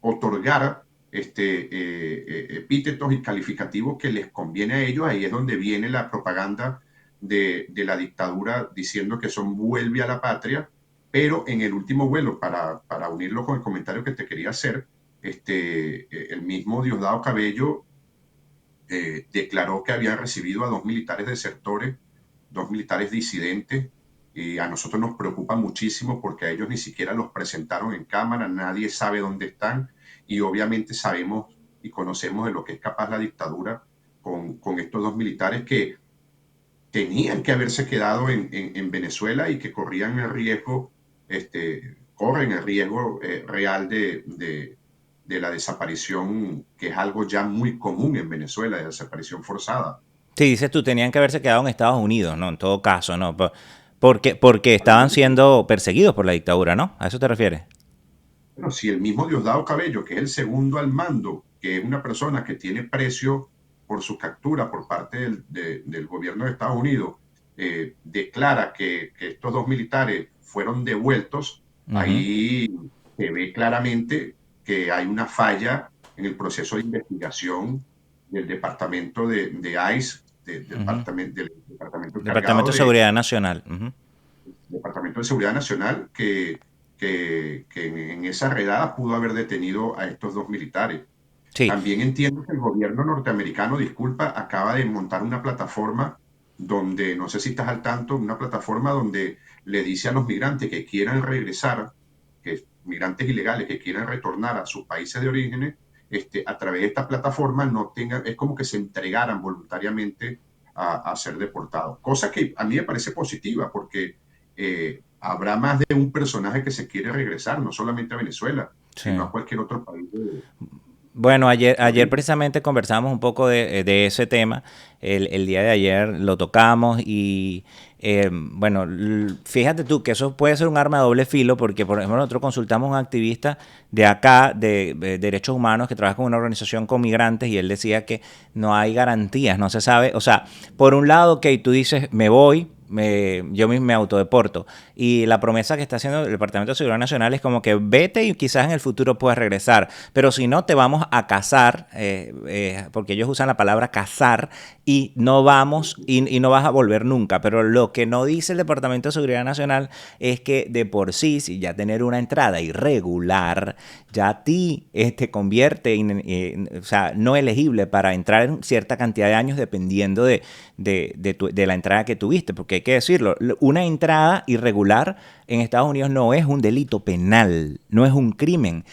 otorgar epítetos y calificativos que les conviene a ellos. Ahí es donde viene la propaganda de la dictadura diciendo que son vuelve a la patria, pero en el último vuelo, para unirlo con el comentario que te quería hacer, el mismo Diosdado Cabello declaró que habían recibido a 2 militares desertores, 2 militares disidentes, y a nosotros nos preocupa muchísimo porque a ellos ni siquiera los presentaron en cámara, nadie sabe dónde están, y obviamente sabemos y conocemos de lo que es capaz la dictadura con estos 2 militares que tenían que haberse quedado en Venezuela y que corrían el riesgo, corren el riesgo real de la desaparición, que es algo ya muy común en Venezuela, de desaparición forzada. Sí, dices tú, tenían que haberse quedado en Estados Unidos, ¿no? En todo caso, ¿no? Porque estaban siendo perseguidos por la dictadura, ¿no? ¿A eso te refieres? Bueno, si el mismo Diosdado Cabello, que es el segundo al mando, que es una persona que tiene precio por su captura por parte del gobierno de Estados Unidos, declara que estos 2 militares fueron devueltos, ahí se ve claramente que hay una falla en el proceso de investigación del departamento de ICE, del departamento Departamento encargado de Seguridad Nacional. Departamento de Seguridad Nacional, que en esa redada pudo haber detenido a estos 2 militares. Sí. También entiendo que el gobierno norteamericano, disculpa, acaba de montar una plataforma donde, no sé si estás al tanto, una plataforma donde le dice a los migrantes que quieran regresar, que migrantes ilegales que quieran retornar a sus países de origen, a través de esta plataforma no tengan, es como que se entregaran voluntariamente a ser deportados. Cosa que a mí me parece positiva porque habrá más de un personaje que se quiere regresar, no solamente a Venezuela, Sí. sino a cualquier otro país Bueno, ayer de origen. precisamente conversamos un poco de ese tema. El día de ayer lo tocamos y bueno, fíjate tú que eso puede ser un arma de doble filo porque, por ejemplo, nosotros consultamos a un activista de acá, de derechos humanos, que trabaja con una organización con migrantes y él decía que no hay garantías, no se sabe. O sea, por un lado, que tú dices, me voy, yo mismo me autodeporto. Y la promesa que está haciendo el Departamento de Seguridad Nacional es como que vete y quizás en el futuro puedas regresar. Pero si no, te vamos a cazar, porque ellos usan la palabra cazar, y no vamos, y no vas a volver nunca. Pero lo que no dice el Departamento de Seguridad Nacional es que de por sí, si ya tener una entrada irregular, ya a ti te convierte o sea, no elegible para entrar en cierta cantidad de años dependiendo de la entrada que tuviste, porque hay que decirlo, una entrada irregular en Estados Unidos no es un delito penal, no es un crimen,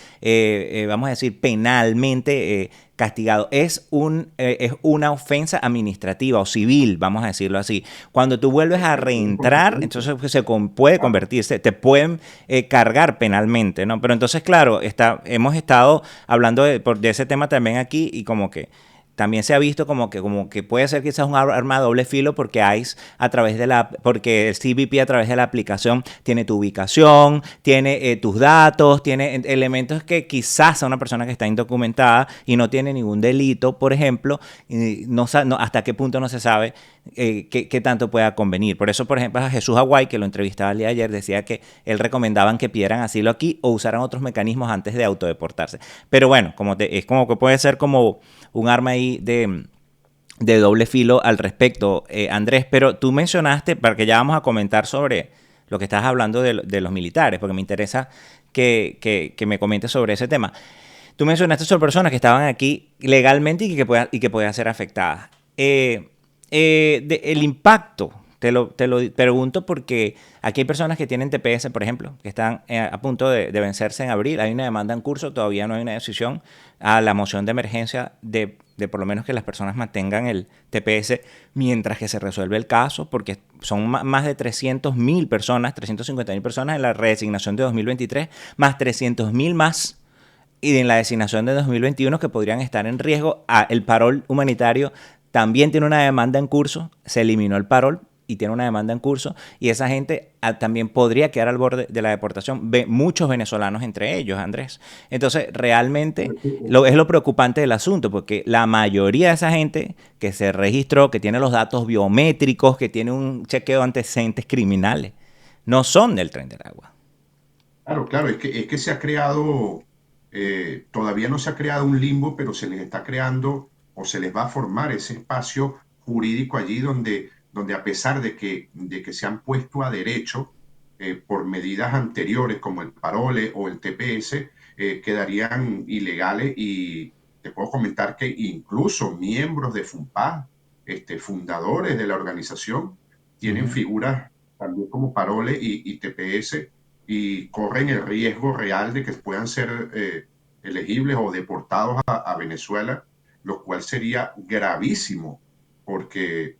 vamos a decir, penalmente castigado, es una ofensa administrativa o civil, vamos a decirlo así. Cuando tú vuelves a reentrar, entonces puede convertirse, te pueden cargar penalmente, ¿no? Pero entonces, claro, hemos estado hablando de ese tema también aquí y como que también se ha visto como que puede ser quizás un arma de doble filo porque ICE porque el CBP a través de la aplicación tiene tu ubicación, tiene tus datos, tiene elementos que quizás a una persona que está indocumentada y no tiene ningún delito, por ejemplo, hasta qué punto no se sabe qué tanto pueda convenir. Por eso, por ejemplo, a Jesús Aguay, que lo entrevistaba el día de ayer, decía que él recomendaban que pidieran asilo aquí o usaran otros mecanismos antes de autodeportarse. Pero bueno, es como que puede ser como un arma ahí de doble filo al respecto, Andrés, pero tú mencionaste, para que ya vamos a comentar sobre lo que estás hablando de los militares, porque me interesa que me comentes sobre ese tema. Tú mencionaste sobre personas que estaban aquí legalmente y que podían ser afectadas. El impacto Te lo pregunto porque aquí hay personas que tienen TPS, por ejemplo, que están a punto de vencerse en abril. Hay una demanda en curso, todavía no hay una decisión a la moción de emergencia de por lo menos que las personas mantengan el TPS mientras que se resuelve el caso, porque son más de 300.000 personas, 350.000 personas en la redesignación de 2023, más 300.000 más y en la designación de 2021 que podrían estar en riesgo. El parol humanitario también tiene una demanda en curso, se eliminó el parol y tiene una demanda en curso, y esa gente también podría quedar al borde de la deportación, muchos venezolanos entre ellos, Andrés. Entonces, realmente es lo preocupante del asunto, porque la mayoría de esa gente que se registró, que tiene los datos biométricos, que tiene un chequeo de antecedentes criminales, no son del Tren del Agua. Claro, claro, es que se ha creado, todavía no se ha creado un limbo, pero se les está creando o se les va a formar ese espacio jurídico allí donde a pesar de que se han puesto a derecho por medidas anteriores como el parole o el TPS, quedarían ilegales y te puedo comentar que incluso miembros de FUNPAD, fundadores de la organización, tienen Ujú. figuras también como parole y TPS y corren el riesgo real de que puedan ser elegibles o deportados a Venezuela, lo cual sería gravísimo porque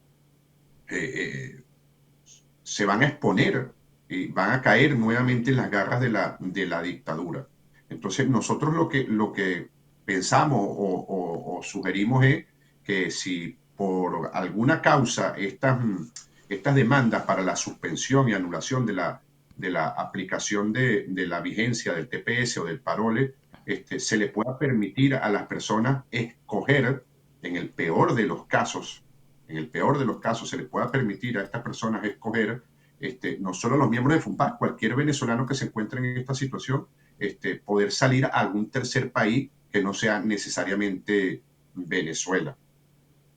se van a exponer y van a caer nuevamente en las garras de la dictadura. Entonces, nosotros lo que pensamos o sugerimos es que si por alguna causa estas demandas para la suspensión y anulación de la aplicación de la vigencia del TPS o del parole, se le pueda permitir a las personas escoger, en el peor de los casos, en el peor de los casos, se le pueda permitir a estas personas escoger, no solo los miembros de FUNPAC, cualquier venezolano que se encuentre en esta situación, poder salir a algún tercer país que no sea necesariamente Venezuela.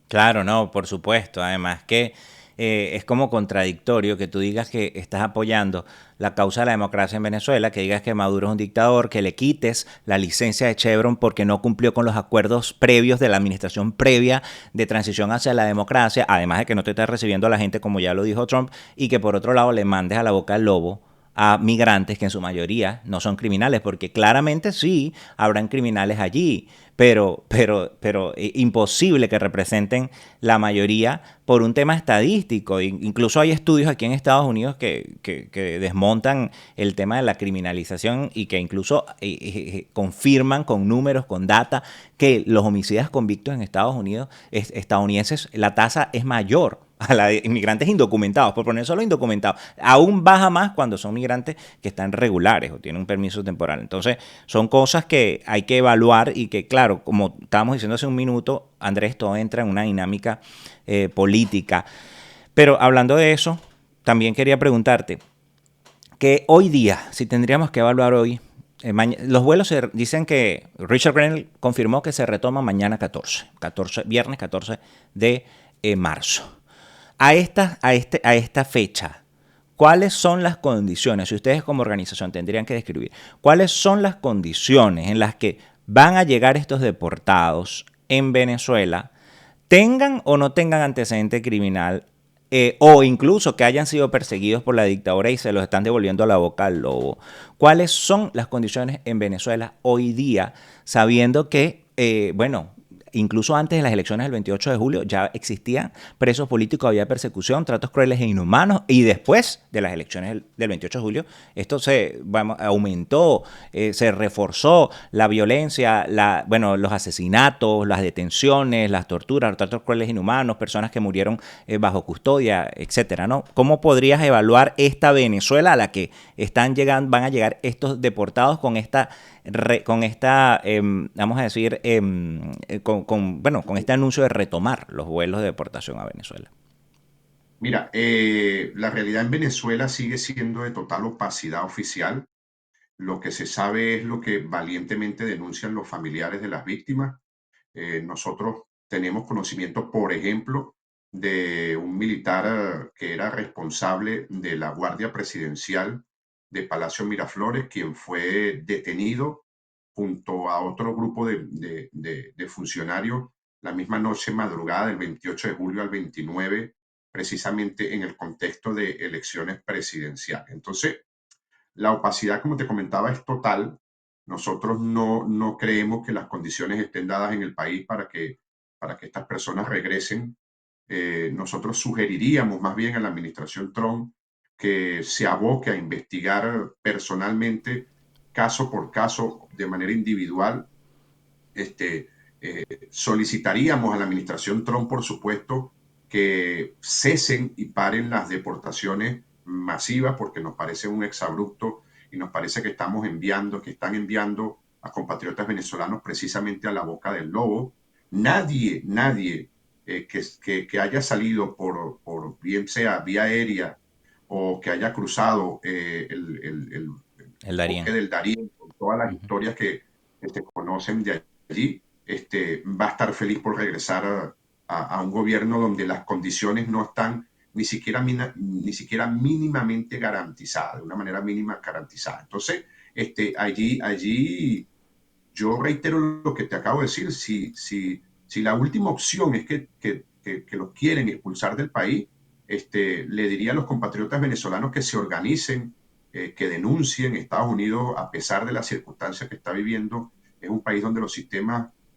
Claro, no, por supuesto. Además que es como contradictorio que tú digas que estás apoyando la causa de la democracia en Venezuela, que digas que Maduro es un dictador, que le quites la licencia de Chevron porque no cumplió con los acuerdos previos de la administración previa de transición hacia la democracia, además de que no te estás recibiendo a la gente como ya lo dijo Trump, y que por otro lado le mandes a la boca al lobo a migrantes que en su mayoría no son criminales, porque claramente sí habrán criminales allí, pero imposible que representen la mayoría por un tema estadístico. Incluso hay estudios aquí en Estados Unidos que desmontan el tema de la criminalización y que incluso confirman con números, con data, que los homicidas convictos en Estados Unidos, estadounidenses, la tasa es mayor a la de inmigrantes indocumentados, por poner solo indocumentados. Aún baja más cuando son migrantes que están regulares o tienen un permiso temporal. Entonces, son cosas que hay que evaluar y que, claro, como estábamos diciendo hace un minuto, Andrés, todo entra en una dinámica política. Pero hablando de eso, también quería preguntarte que hoy día, si tendríamos que evaluar hoy, los vuelos dicen que Richard Grenell confirmó que se retoma mañana 14 viernes 14 de marzo. A esta fecha, ¿cuáles son las condiciones? Si ustedes como organización tendrían que describir, ¿cuáles son las condiciones en las que van a llegar estos deportados en Venezuela, tengan o no tengan antecedente criminal, o incluso que hayan sido perseguidos por la dictadura y se los están devolviendo a la boca al lobo? ¿Cuáles son las condiciones en Venezuela hoy día, sabiendo que, bueno, incluso antes de las elecciones del 28 de julio ya existían presos políticos, había persecución, tratos crueles e inhumanos, y después de las elecciones del 28 de julio esto aumentó, se reforzó la violencia, los asesinatos, las detenciones, las torturas, los tratos crueles e inhumanos, personas que murieron bajo custodia, etcétera, ¿no? ¿Cómo podrías evaluar esta Venezuela a la que van a llegar estos deportados con esta vamos a decir, con este anuncio de retomar los vuelos de deportación a Venezuela? Mira, la realidad en Venezuela sigue siendo de total opacidad oficial. Lo que se sabe es lo que valientemente denuncian los familiares de las víctimas. Nosotros tenemos conocimiento, por ejemplo, de un militar que era responsable de la Guardia Presidencial de Palacio Miraflores, quien fue detenido junto a otro grupo de funcionarios la misma noche madrugada del 28 de julio al 29 precisamente en el contexto de elecciones presidenciales. Entonces, la opacidad, como te comentaba, es total. Nosotros no creemos que las condiciones estén dadas en el país para que estas personas regresen. Nosotros sugeriríamos más bien a la administración Trump que se aboque a investigar personalmente, caso por caso, de manera individual. Solicitaríamos a la administración Trump, por supuesto, que cesen y paren las deportaciones masivas, porque nos parece un exabrupto y nos parece que están enviando a compatriotas venezolanos precisamente a la boca del lobo. Nadie que haya salido por bien sea vía aérea o que haya cruzado El bosque Darién. del Darién, con todas las historias que se conocen de allí, va a estar feliz por regresar a un gobierno donde las condiciones no están ni siquiera mínimamente garantizadas, de una manera mínima garantizada. Entonces, allí yo reitero lo que te acabo de decir, si la última opción es que los quieren expulsar del país, le diría a los compatriotas venezolanos que se organicen, que denuncien. Estados Unidos, a pesar de las circunstancias que está viviendo, es un país donde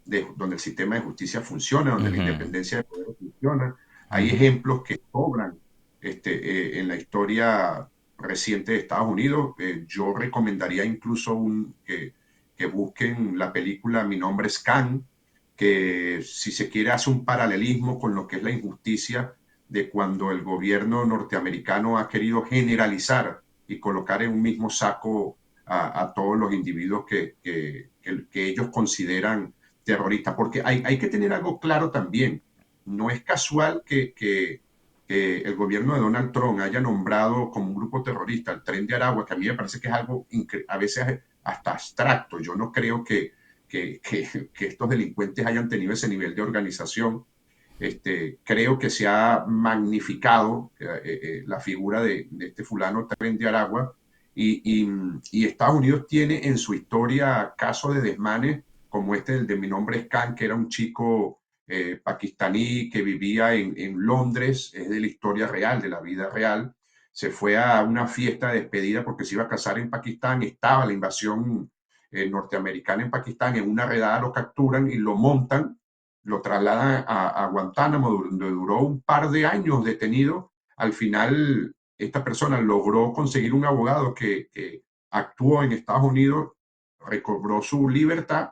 donde el sistema de justicia funciona, donde la independencia de poder funciona. Hay ejemplos que sobran en la historia reciente de Estados Unidos. Yo recomendaría incluso que busquen la película Mi nombre es Khan, que si se quiere hace un paralelismo con lo que es la injusticia de cuando el gobierno norteamericano ha querido generalizar y colocar en un mismo saco a todos los individuos que ellos consideran terroristas. Porque hay que tener algo claro también. No es casual que el gobierno de Donald Trump haya nombrado como un grupo terrorista el Tren de Aragua, que a mí me parece que es algo a veces hasta abstracto. Yo no creo que estos delincuentes hayan tenido ese nivel de organización. Creo que se ha magnificado la figura de este fulano Tren de Aragua y Estados Unidos tiene en su historia casos de desmanes como el de Mi nombre es Khan, que era un chico pakistaní que vivía en Londres, es de la historia real, de la vida real. Se fue a una fiesta de despedida porque se iba a casar en Pakistán, estaba la invasión norteamericana en Pakistán, en una redada lo capturan y lo montan, lo trasladan a Guantánamo, donde duró un par de años detenido. Al final, esta persona logró conseguir un abogado que actuó en Estados Unidos, recobró su libertad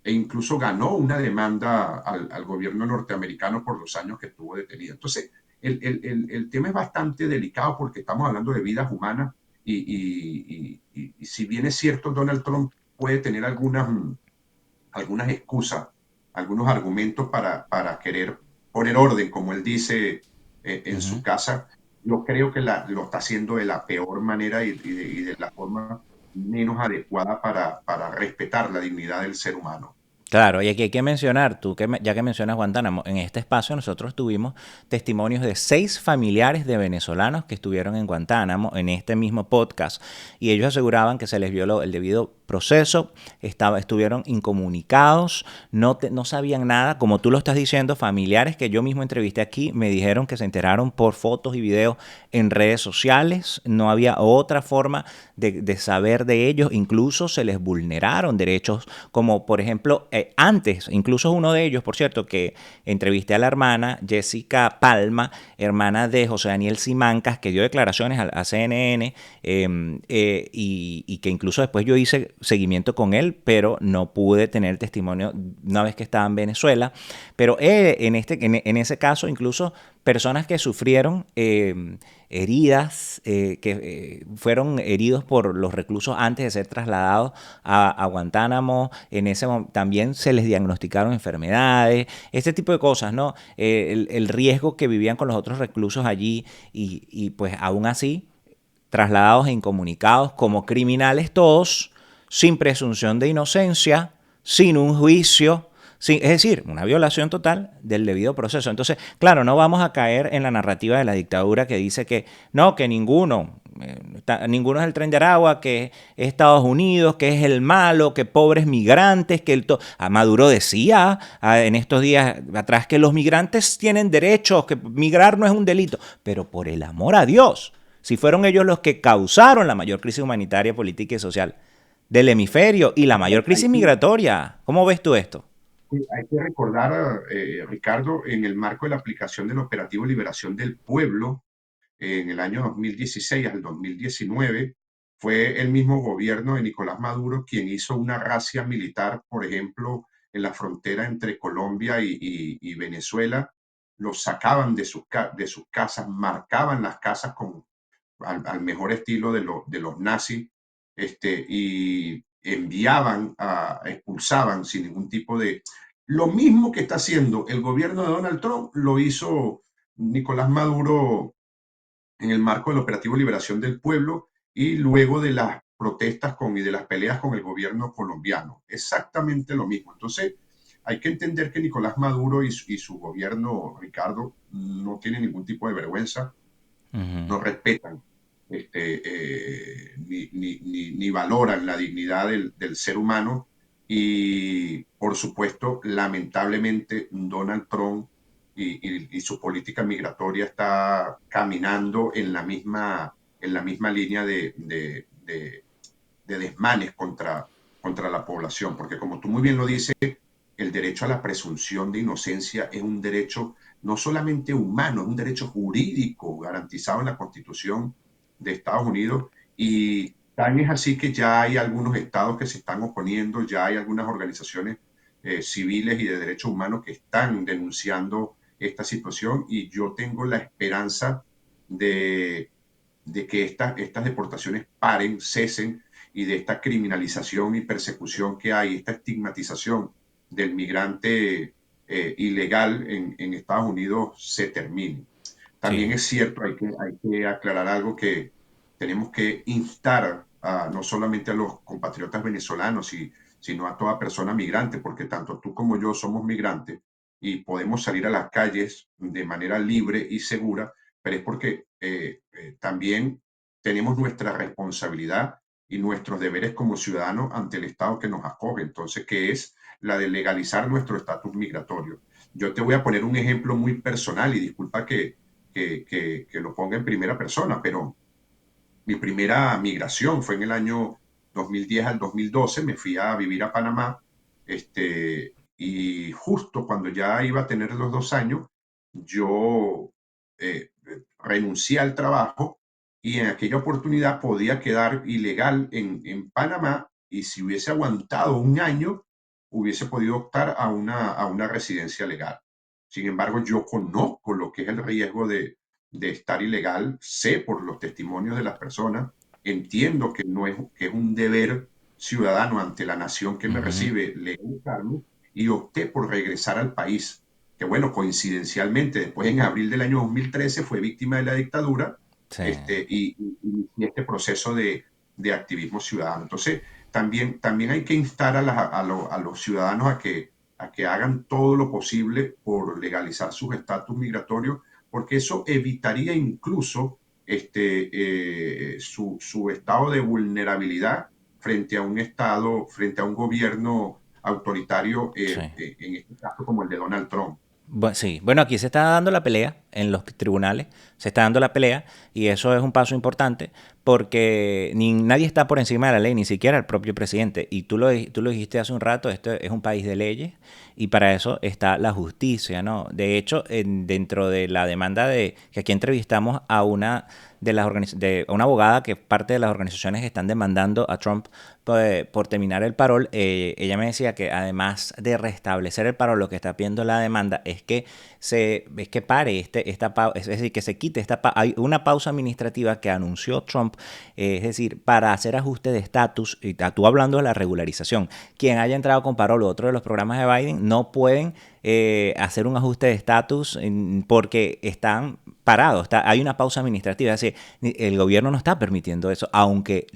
e incluso ganó una demanda al gobierno norteamericano por los años que estuvo detenido. Entonces, el tema es bastante delicado porque estamos hablando de vidas humanas y si bien es cierto, Donald Trump puede tener algunas excusas, algunos argumentos para querer poner orden, como él dice, en su casa. Yo creo que lo está haciendo de la peor manera y de la forma menos adecuada para respetar la dignidad del ser humano. Claro, y aquí hay que mencionar, ya que mencionas Guantánamo, en este espacio nosotros tuvimos testimonios de 6 familiares de venezolanos que estuvieron en Guantánamo en este mismo podcast y ellos aseguraban que se les violó el debido proceso, estuvieron incomunicados, no sabían nada, como tú lo estás diciendo, familiares que yo mismo entrevisté aquí me dijeron que se enteraron por fotos y videos en redes sociales, no había otra forma de saber de ellos, incluso se les vulneraron derechos como por ejemplo antes, incluso uno de ellos, por cierto, que entrevisté a la hermana Jessica Palma, hermana de José Daniel Simancas, que dio declaraciones a CNN y que incluso después yo hice seguimiento con él, pero no pude tener testimonio una vez que estaba en Venezuela. Pero en ese caso, incluso personas que sufrieron heridas, fueron heridos por los reclusos antes de ser trasladados a Guantánamo. En ese momento también se les diagnosticaron enfermedades, este tipo de cosas, ¿no? El riesgo que vivían con los otros reclusos allí y pues aún así trasladados e incomunicados como criminales todos, sin presunción de inocencia, sin un juicio. Sí, es decir, una violación total del debido proceso. Entonces, claro, no vamos a caer en la narrativa de la dictadura que dice que no, que ninguno, Ninguno es el Tren de Aragua, que es Estados Unidos, que es el malo, que pobres migrantes, que Maduro decía en estos días atrás que los migrantes tienen derechos, que migrar no es un delito. Pero por el amor a Dios, si fueron ellos los que causaron la mayor crisis humanitaria, política y social del hemisferio y la mayor crisis migratoria. ¿Cómo ves tú esto? Hay que recordar, Ricardo, en el marco de la aplicación del Operativo Liberación del Pueblo, en el año 2016 al 2019, fue el mismo gobierno de Nicolás Maduro quien hizo una razzia militar, por ejemplo, en la frontera entre Colombia y Venezuela. Los sacaban de sus casas, marcaban las casas al mejor estilo de los nazis, y expulsaban sin ningún tipo de... Lo mismo que está haciendo el gobierno de Donald Trump, lo hizo Nicolás Maduro en el marco del Operativo Liberación del Pueblo y luego de las protestas y de las peleas con el gobierno colombiano. Exactamente lo mismo. Entonces, hay que entender que Nicolás Maduro y su gobierno, Ricardo, no tienen ningún tipo de vergüenza, no respetan ni valoran la dignidad del ser humano y, por supuesto, lamentablemente, Donald Trump y su política migratoria está caminando en la misma línea de desmanes contra la población, porque como tú muy bien lo dices, el derecho a la presunción de inocencia es un derecho no solamente humano, es un derecho jurídico garantizado en la Constitución de Estados Unidos, y tan es así que ya hay algunos estados que se están oponiendo, ya hay algunas organizaciones civiles y de derechos humanos que están denunciando esta situación, y yo tengo la esperanza de, de que estas deportaciones paren, cesen, y de esta criminalización y persecución que hay, esta estigmatización del migrante ilegal en Estados Unidos se termine. También Sí. es cierto, hay que aclarar algo, que tenemos que instar no solamente a los compatriotas venezolanos, sino a toda persona migrante, porque tanto tú como yo somos migrantes y podemos salir a las calles de manera libre y segura, pero es porque también tenemos nuestra responsabilidad y nuestros deberes como ciudadanos ante el Estado que nos acoge, entonces, que es la de legalizar nuestro estatus migratorio. Yo te voy a poner un ejemplo muy personal y disculpa que lo ponga en primera persona, pero mi primera migración fue en el año 2010 al 2012, me fui a vivir a Panamá, y justo cuando ya iba a tener los 2 años, yo renuncié al trabajo y en aquella oportunidad podía quedar ilegal en Panamá, y si hubiese aguantado un año, hubiese podido optar a una residencia legal. Sin embargo, yo conozco lo que es el riesgo de estar ilegal, sé por los testimonios de las personas, entiendo que no es, que es un deber ciudadano ante la nación que me Ujú. recibe legalizarme, y opté por regresar al país, que bueno, coincidencialmente, después en abril del año 2013 fue víctima de la dictadura, Sí. y este proceso de activismo ciudadano. Entonces, también hay que instar a los ciudadanos a que hagan todo lo posible por legalizar sus estatus migratorios, porque eso evitaría incluso su estado de vulnerabilidad frente a un estado, frente a un gobierno autoritario, Sí. en este caso como el de Donald Trump. Sí, bueno, aquí se está dando la pelea en los tribunales, se está dando la pelea y eso es un paso importante porque nadie está por encima de la ley, ni siquiera el propio presidente. Y tú lo dijiste hace un rato, este es un país de leyes y para eso está la justicia, ¿no? De hecho, dentro de la demanda que aquí entrevistamos a una de a una abogada que es parte de las organizaciones que están demandando a Trump por terminar el parol, ella me decía que además de restablecer el parol, lo que está pidiendo la demanda es que pare es decir, que se quite hay una pausa administrativa que anunció Trump, es decir, para hacer ajuste de estatus, y tú hablando de la regularización, quien haya entrado con parol u otro de los programas de Biden no pueden hacer un ajuste de estatus porque están parados, hay una pausa administrativa, es decir, el gobierno no está permitiendo eso, aunque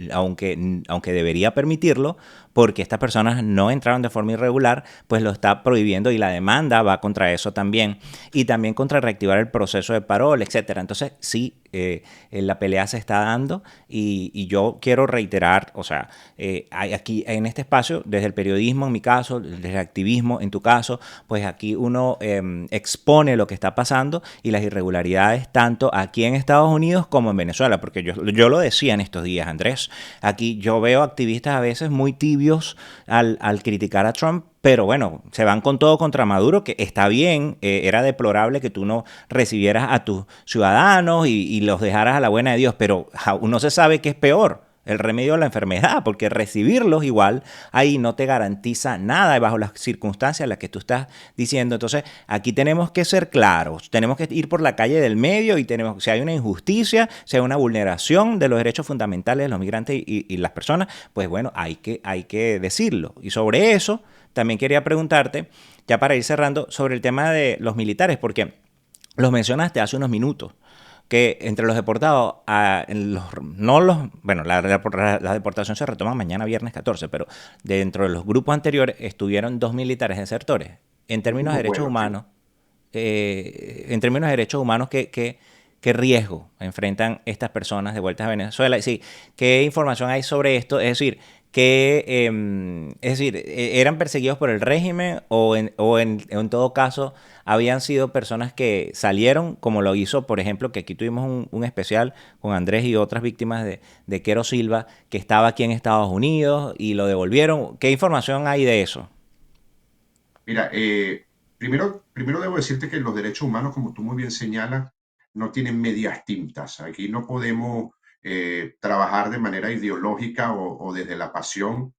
debería permitirlo, porque estas personas no entraron de forma irregular, pues lo está prohibiendo y la demanda va contra eso también, y también contra reactivar el proceso de parol, etcétera. Entonces, sí, la pelea se está dando y yo quiero reiterar, o sea, hay aquí en este espacio, desde el periodismo en mi caso, desde el activismo en tu caso, pues aquí uno expone lo que está pasando y las irregularidades tanto aquí en Estados Unidos como en Venezuela, porque yo lo decía en estos días, Andrés, aquí yo veo activistas a veces muy tibios al criticar a Trump, pero bueno, se van con todo contra Maduro, que está bien, era deplorable que tú no recibieras a tus ciudadanos y los dejaras a la buena de Dios, pero no se sabe qué es peor, el remedio a la enfermedad, porque recibirlos igual ahí no te garantiza nada bajo las circunstancias en las que tú estás diciendo. Entonces, aquí tenemos que ser claros, tenemos que ir por la calle del medio y tenemos, si hay una injusticia, si hay una vulneración de los derechos fundamentales de los migrantes y las personas, pues bueno, hay que decirlo. Y sobre eso, también quería preguntarte, ya para ir cerrando, sobre el tema de los militares, porque los mencionaste hace unos minutos que entre los deportados, bueno, la deportación se retoma mañana viernes 14, pero dentro de los grupos anteriores estuvieron 2 militares desertores. En términos de derechos Bueno, sí. humanos, ¿qué riesgo enfrentan estas personas de vuelta a Venezuela? Y sí, ¿qué información hay sobre esto? Es decir, ¿eran perseguidos por el régimen o en todo caso habían sido personas que salieron, como lo hizo, por ejemplo, que aquí tuvimos un especial con Andrés y otras víctimas de Quero Silva, que estaba aquí en Estados Unidos y lo devolvieron? ¿Qué información hay de eso? Mira, primero debo decirte que los derechos humanos, como tú muy bien señalas, no tienen medias tintas. Aquí no podemos trabajar de manera ideológica o desde la pasión,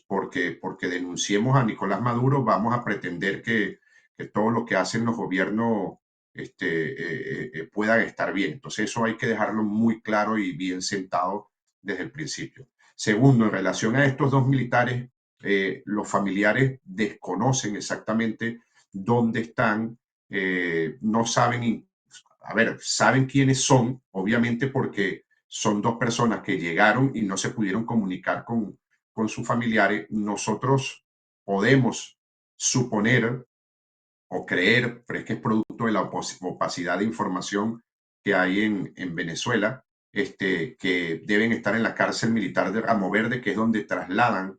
porque denunciemos a Nicolás Maduro, vamos a pretender que todo lo que hacen los gobiernos puedan estar bien. Entonces eso hay que dejarlo muy claro y bien sentado desde el principio. Segundo, en relación a estos dos militares, los familiares desconocen exactamente dónde están, no saben, a ver, saben quiénes son, obviamente porque son dos personas que llegaron y no se pudieron comunicar con sus familiares. Nosotros podemos suponer o creer, pero es que es producto de la opacidad de información que hay en Venezuela, que deben estar en la cárcel militar de Ramo Verde, que es donde trasladan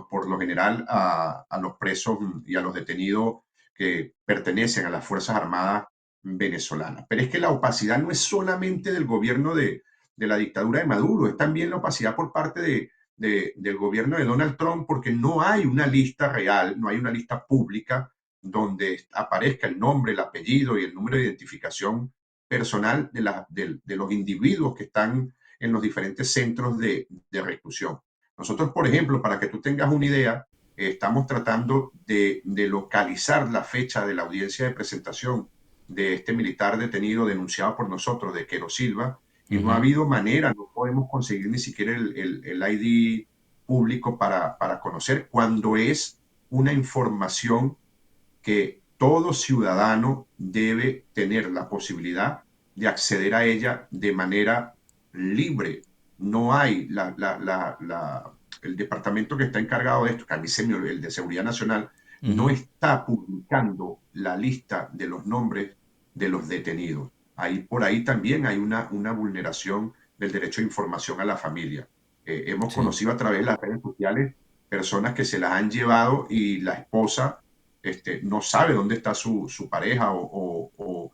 por lo general a los presos y a los detenidos que pertenecen a las Fuerzas Armadas venezolanas. Pero es que la opacidad no es solamente del gobierno de la dictadura de Maduro, es también la opacidad por parte del gobierno de Donald Trump, porque no hay una lista real, no hay una lista pública donde aparezca el nombre, el apellido y el número de identificación personal de los individuos que están en los diferentes centros de reclusión. Nosotros, por ejemplo, para que tú tengas una idea, estamos tratando de localizar la fecha de la audiencia de presentación de este militar detenido denunciado por nosotros, de Quero Silva, y no ha Ujú. habido manera, no podemos conseguir ni siquiera el ID público para conocer cuándo es una información que todo ciudadano debe tener la posibilidad de acceder a ella de manera libre. No hay el departamento que está encargado de esto, que a mí se me olvidó, el de Seguridad Nacional, no Ujú. está publicando la lista de los nombres de los detenidos. Por ahí también hay una vulneración del derecho a información a la familia. Hemos Sí. conocido a través de las redes sociales personas que se las han llevado y la esposa no sabe dónde está su pareja o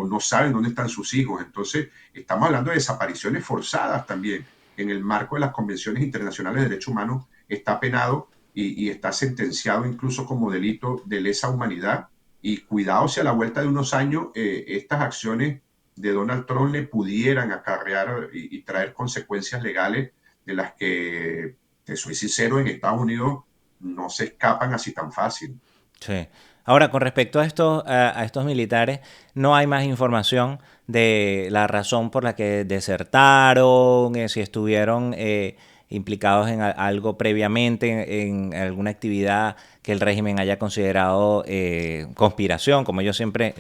no saben dónde están sus hijos. Entonces, estamos hablando de desapariciones forzadas también. En el marco de las convenciones internacionales de derechos humanos está penado y está sentenciado incluso como delito de lesa humanidad. Y cuidado si a la vuelta de unos años estas acciones de Donald Trump le pudieran acarrear y traer consecuencias legales de las que, te soy sincero, en Estados Unidos no se escapan así tan fácil. Sí. Ahora, con respecto a estos militares, no hay más información de la razón por la que desertaron, si estuvieron implicados en algo previamente, en alguna actividad que el régimen haya considerado conspiración, como ellos siempre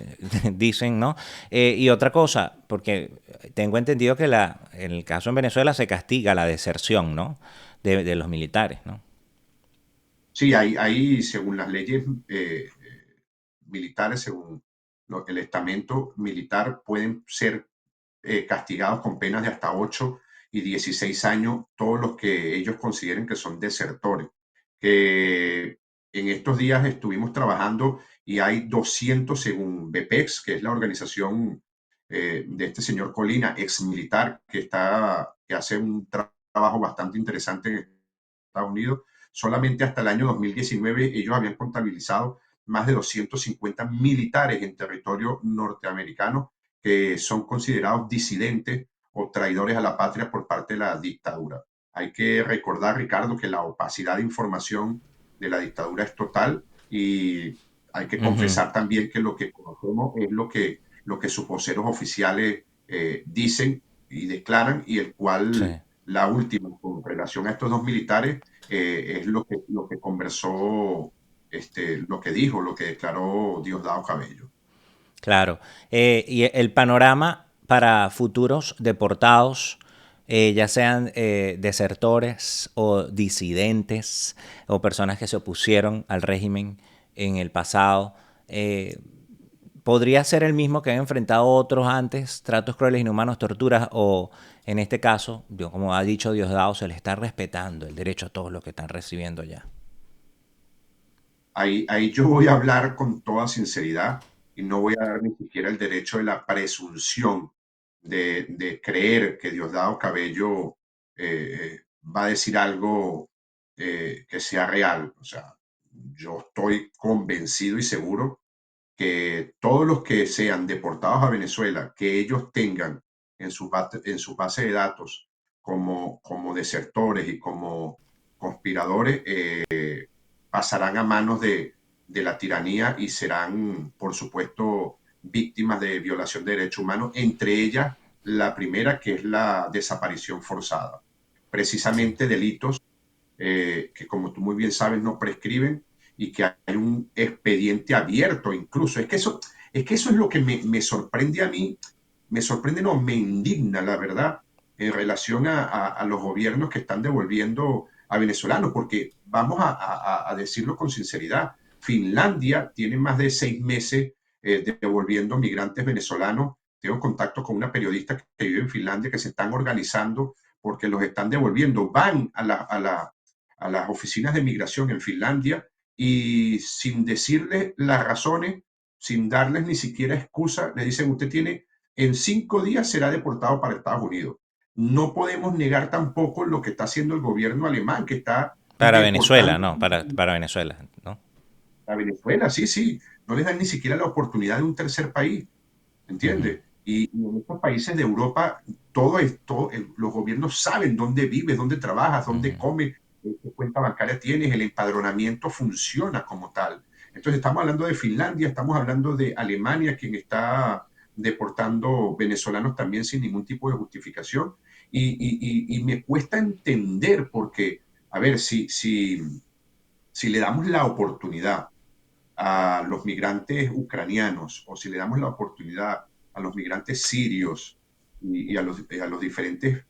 dicen, ¿no? Y otra cosa, porque tengo entendido que en el caso en Venezuela se castiga la deserción, ¿no? De los militares, ¿no? Sí, hay según las leyes militares, según el estamento militar pueden ser castigados con penas de hasta 8 y 16 años todos los que ellos consideren que son desertores. Que en estos días estuvimos trabajando y hay 200, según BPEX, que es la organización de este señor Colina, ex militar, que hace un trabajo bastante interesante en Estados Unidos. Solamente hasta el año 2019 ellos habían contabilizado más de 250 militares en territorio norteamericano que son considerados disidentes o traidores a la patria por parte de la dictadura. Hay que recordar, Ricardo, que la opacidad de información de la dictadura es total y hay que confesar también que lo que conocemos es lo que sus voceros oficiales dicen y declaran, y el cual Sí. la última con relación a estos dos militares es lo que conversó, lo que dijo, lo que declaró Diosdado Cabello. Claro. Y el panorama para futuros deportados, ya sean desertores o disidentes o personas que se opusieron al régimen en el pasado, ¿podría ser el mismo que han enfrentado otros antes, tratos crueles, inhumanos, torturas, o en este caso, como ha dicho Diosdado, se le está respetando el derecho a todos los que están recibiendo ya? Ahí yo voy a hablar con toda sinceridad y no voy a dar ni siquiera el derecho de la presunción de creer que Diosdado Cabello va a decir algo que sea real. O sea, yo estoy convencido y seguro que todos los que sean deportados a Venezuela, que ellos tengan en su base de datos como desertores y como conspiradores, pasarán a manos de la tiranía y serán, por supuesto, víctimas de violación de derechos humanos, entre ellas la primera, que es la desaparición forzada. Sí. Precisamente delitos que, como tú muy bien sabes, no prescriben y que hay un expediente abierto incluso. Es que eso es lo que me sorprende a mí, me sorprende, no, me indigna, la verdad, en relación a los gobiernos que están devolviendo a venezolanos, porque vamos a decirlo con sinceridad, Finlandia tiene más de 6 meses devolviendo migrantes venezolanos. Tengo contacto con una periodista que vive en Finlandia que se están organizando porque los están devolviendo. Van a las oficinas de migración en Finlandia y sin decirles las razones, sin darles ni siquiera excusa, le dicen: usted tiene, en 5 días será deportado para Estados Unidos. No podemos negar tampoco lo que está haciendo el gobierno alemán, que está Para Venezuela, deportando no, para Venezuela, ¿no? a Venezuela. Sí, sí, no les dan ni siquiera la oportunidad de un tercer país, Ujú. ¿entiendes? Y en estos países de Europa, todo esto, los gobiernos saben dónde vives, dónde trabajas, dónde comes, qué cuenta bancaria tienes, el empadronamiento funciona como tal. Entonces, estamos hablando de Finlandia, estamos hablando de Alemania, quien está deportando venezolanos también sin ningún tipo de justificación. Y me cuesta entender porque, a ver, si le damos la oportunidad a los migrantes ucranianos o si le damos la oportunidad a los migrantes sirios y a los diferentes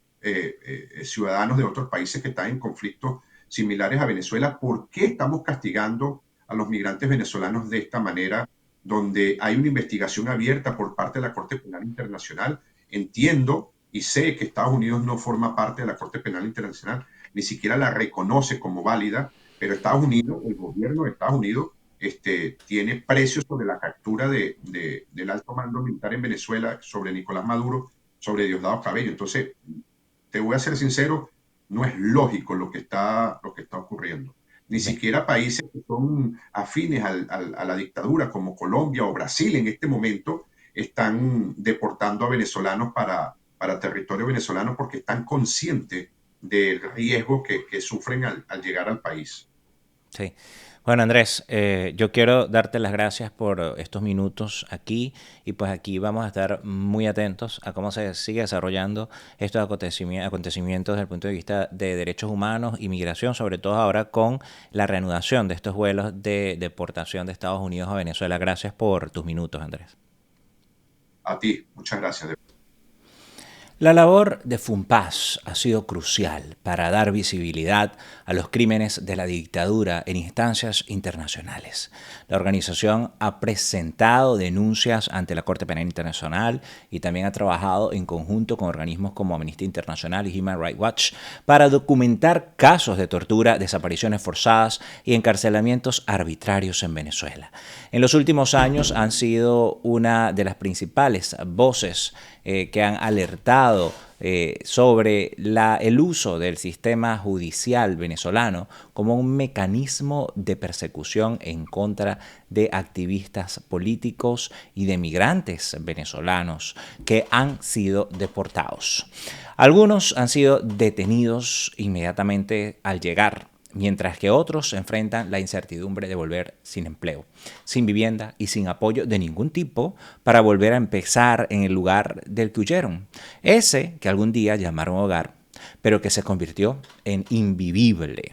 ciudadanos de otros países que están en conflictos similares a Venezuela, ¿por qué estamos castigando a los migrantes venezolanos de esta manera, donde hay una investigación abierta por parte de la Corte Penal Internacional? Entiendo y sé que Estados Unidos no forma parte de la Corte Penal Internacional, ni siquiera la reconoce como válida, pero Estados Unidos, el gobierno de Estados Unidos, tiene precios sobre la captura del alto mando militar en Venezuela, sobre Nicolás Maduro, sobre Diosdado Cabello. Entonces, te voy a ser sincero, no es lógico lo que está ocurriendo. Ni Bien. siquiera países que son afines a la dictadura, como Colombia o Brasil en este momento, están deportando a venezolanos para territorio venezolano porque están conscientes del riesgo que sufren al llegar al país. Sí. Bueno, Andrés, yo quiero darte las gracias por estos minutos aquí y pues aquí vamos a estar muy atentos a cómo se sigue desarrollando estos acontecimientos desde el punto de vista de derechos humanos y migración, sobre todo ahora con la reanudación de estos vuelos de deportación de Estados Unidos a Venezuela. Gracias por tus minutos, Andrés. A ti, muchas gracias. La labor de FUNPAS ha sido crucial para dar visibilidad a los crímenes de la dictadura en instancias internacionales. La organización ha presentado denuncias ante la Corte Penal Internacional y también ha trabajado en conjunto con organismos como Amnistía Internacional y Human Rights Watch para documentar casos de tortura, desapariciones forzadas y encarcelamientos arbitrarios en Venezuela. En los últimos años han sido una de las principales voces que han alertado sobre el uso del sistema judicial venezolano como un mecanismo de persecución en contra de activistas políticos y de migrantes venezolanos que han sido deportados. Algunos han sido detenidos inmediatamente al llegar, mientras que otros enfrentan la incertidumbre de volver sin empleo, sin vivienda y sin apoyo de ningún tipo para volver a empezar en el lugar del que huyeron, ese que algún día llamaron hogar, pero que se convirtió en invivible.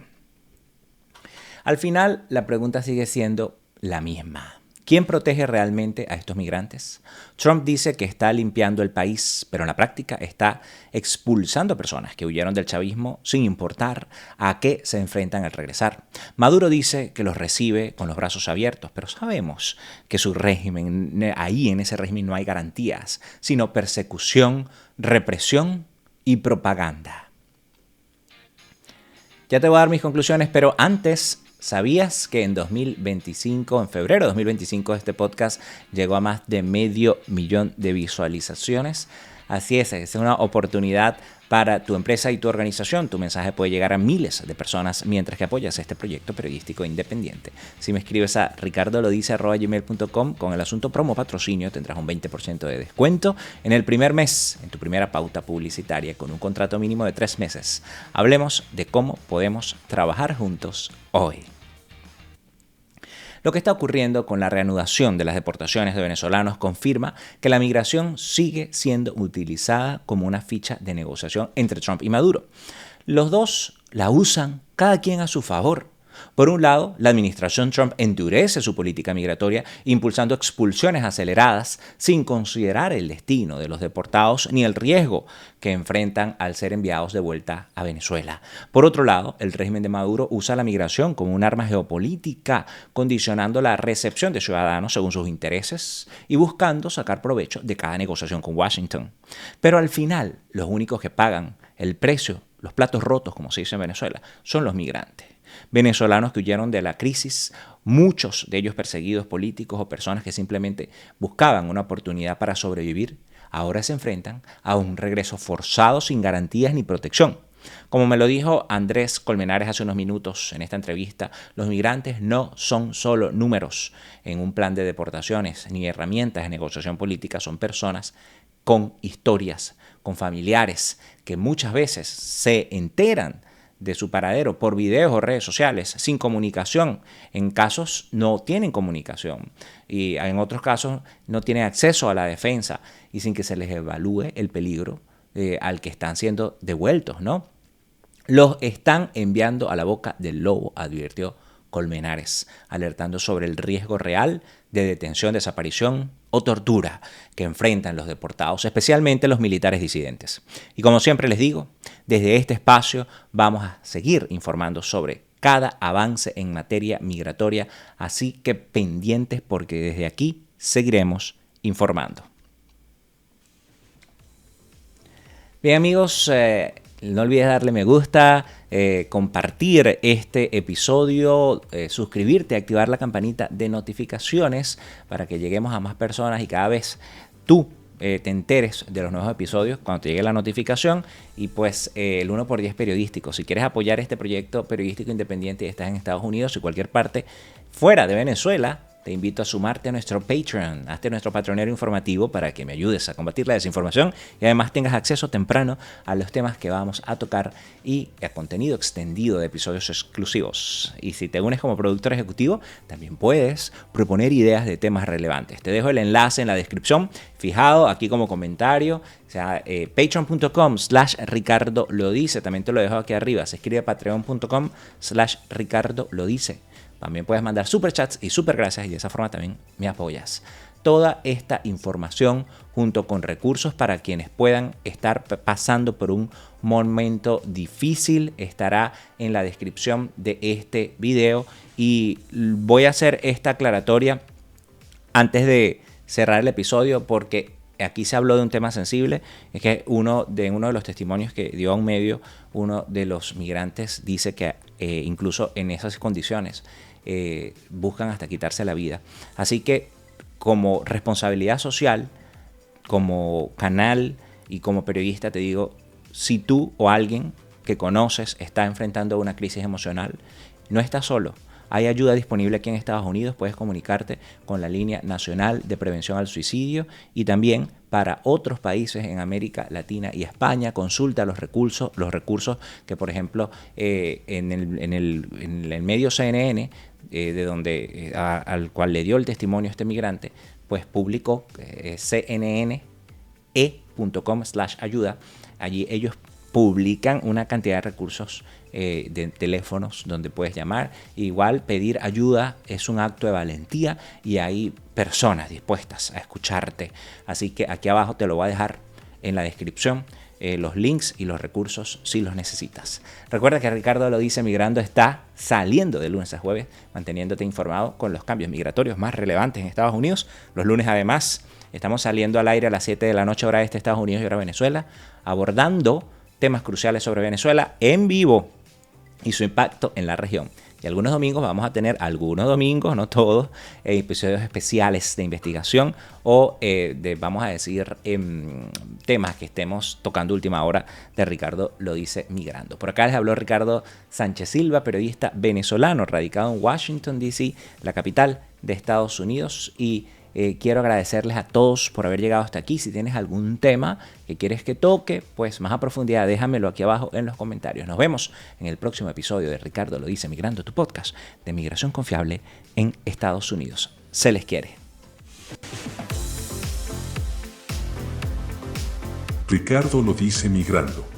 Al final, la pregunta sigue siendo la misma. ¿Quién protege realmente a estos migrantes? Trump dice que está limpiando el país, pero en la práctica está expulsando personas que huyeron del chavismo sin importar a qué se enfrentan al regresar. Maduro dice que los recibe con los brazos abiertos, pero sabemos que su régimen, ahí en ese régimen no hay garantías, sino persecución, represión y propaganda. Ya te voy a dar mis conclusiones, pero antes, ¿sabías que en 2025, en febrero de 2025, este podcast llegó a más de 500,000 de visualizaciones? Así es una oportunidad para tu empresa y tu organización. Tu mensaje puede llegar a miles de personas mientras que apoyas este proyecto periodístico independiente. Si me escribes a ricardolodice@gmail.com con el asunto promo patrocinio, tendrás un 20% de descuento en el primer mes, en tu primera pauta publicitaria, con un contrato mínimo de 3 meses. Hablemos de cómo podemos trabajar juntos hoy. Lo que está ocurriendo con la reanudación de las deportaciones de venezolanos confirma que la migración sigue siendo utilizada como una ficha de negociación entre Trump y Maduro. Los dos la usan cada quien a su favor. Por un lado, la administración Trump endurece su política migratoria, impulsando expulsiones aceleradas sin considerar el destino de los deportados ni el riesgo que enfrentan al ser enviados de vuelta a Venezuela. Por otro lado, el régimen de Maduro usa la migración como un arma geopolítica, condicionando la recepción de ciudadanos según sus intereses y buscando sacar provecho de cada negociación con Washington. Pero al final, los únicos que pagan el precio, los platos rotos, como se dice en Venezuela, son los migrantes. Venezolanos que huyeron de la crisis, muchos de ellos perseguidos políticos o personas que simplemente buscaban una oportunidad para sobrevivir, ahora se enfrentan a un regreso forzado sin garantías ni protección. Como me lo dijo Andrés Colmenares hace unos minutos en esta entrevista, los migrantes no son solo números en un plan de deportaciones ni herramientas de negociación política, son personas con historias, con familiares que muchas veces se enteran de su paradero por videos o redes sociales, sin comunicación. En casos no tienen comunicación y en otros casos no tienen acceso a la defensa y sin que se les evalúe el peligro al que están siendo devueltos, ¿no? Los están enviando a la boca del lobo, advirtió Colmenares, alertando sobre el riesgo real de detención, desaparición o tortura que enfrentan los deportados, especialmente los militares disidentes. Y como siempre les digo, desde este espacio vamos a seguir informando sobre cada avance en materia migratoria, así que pendientes porque desde aquí seguiremos informando. Bien amigos, no olvides darle me gusta, compartir este episodio, suscribirte, activar la campanita de notificaciones para que lleguemos a más personas y cada vez tú te enteres de los nuevos episodios cuando te llegue la notificación. Y pues el 1x10 periodístico. Si quieres apoyar este proyecto periodístico independiente y estás en Estados Unidos y cualquier parte fuera de Venezuela, te invito a sumarte a nuestro Patreon, hazte nuestro patronero informativo para que me ayudes a combatir la desinformación y además tengas acceso temprano a los temas que vamos a tocar y a contenido extendido de episodios exclusivos. Y si te unes como productor ejecutivo, también puedes proponer ideas de temas relevantes. Te dejo el enlace en la descripción, fijado aquí como comentario, o sea, patreon.com/Ricardo lo dice, también te lo dejo aquí arriba, se escribe patreon.com/Ricardo lo dice. También puedes mandar superchats y supergracias y de esa forma también me apoyas. toda esta información junto con recursos para quienes puedan estar pasando por un momento difícil estará en la descripción de este video. Y voy a hacer esta aclaratoria antes de cerrar el episodio, porque aquí se habló de un tema sensible. Es que uno de los testimonios que dio a un medio, uno de los migrantes dice que incluso en esas condiciones buscan hasta quitarse la vida. Así que como responsabilidad social, como canal y como periodista te digo, si tú o alguien que conoces está enfrentando una crisis emocional, no estás solo. Hay ayuda disponible aquí en Estados Unidos. Puedes comunicarte con la Línea Nacional de Prevención al Suicidio, y también para otros países en América Latina y España. Consulta los recursos que, por ejemplo, en el medio CNN, de donde al cual le dio el testimonio este migrante, pues publicó cnne.com/ayuda. Allí ellos publican una cantidad de recursos de teléfonos donde puedes llamar. Igual pedir ayuda es un acto de valentía y hay personas dispuestas a escucharte. Así que aquí abajo te lo voy a dejar en la descripción, los links y los recursos si los necesitas. Recuerda que Ricardo Lo Dice Migrando está saliendo de lunes a jueves, manteniéndote informado con los cambios migratorios más relevantes en Estados Unidos. Los lunes además estamos saliendo al aire a las 7 de la noche hora este Estados Unidos y hora Venezuela, abordando temas cruciales sobre Venezuela en vivo y su impacto en la región. Y algunos domingos vamos a tener, no todos, episodios especiales de investigación o vamos a decir, temas que estemos tocando última hora de Ricardo Lo Dice Migrando. Por acá les habló Ricardo Sánchez Silva, periodista venezolano radicado en Washington, D.C., la capital de Estados Unidos. Y quiero agradecerles a todos por haber llegado hasta aquí. Si tienes algún tema que quieres que toque, pues más a profundidad, déjamelo aquí abajo en los comentarios. Nos vemos en el próximo episodio de Ricardo Lo Dice Migrando, tu podcast de migración confiable en Estados Unidos. Se les quiere. Ricardo Lo Dice Migrando.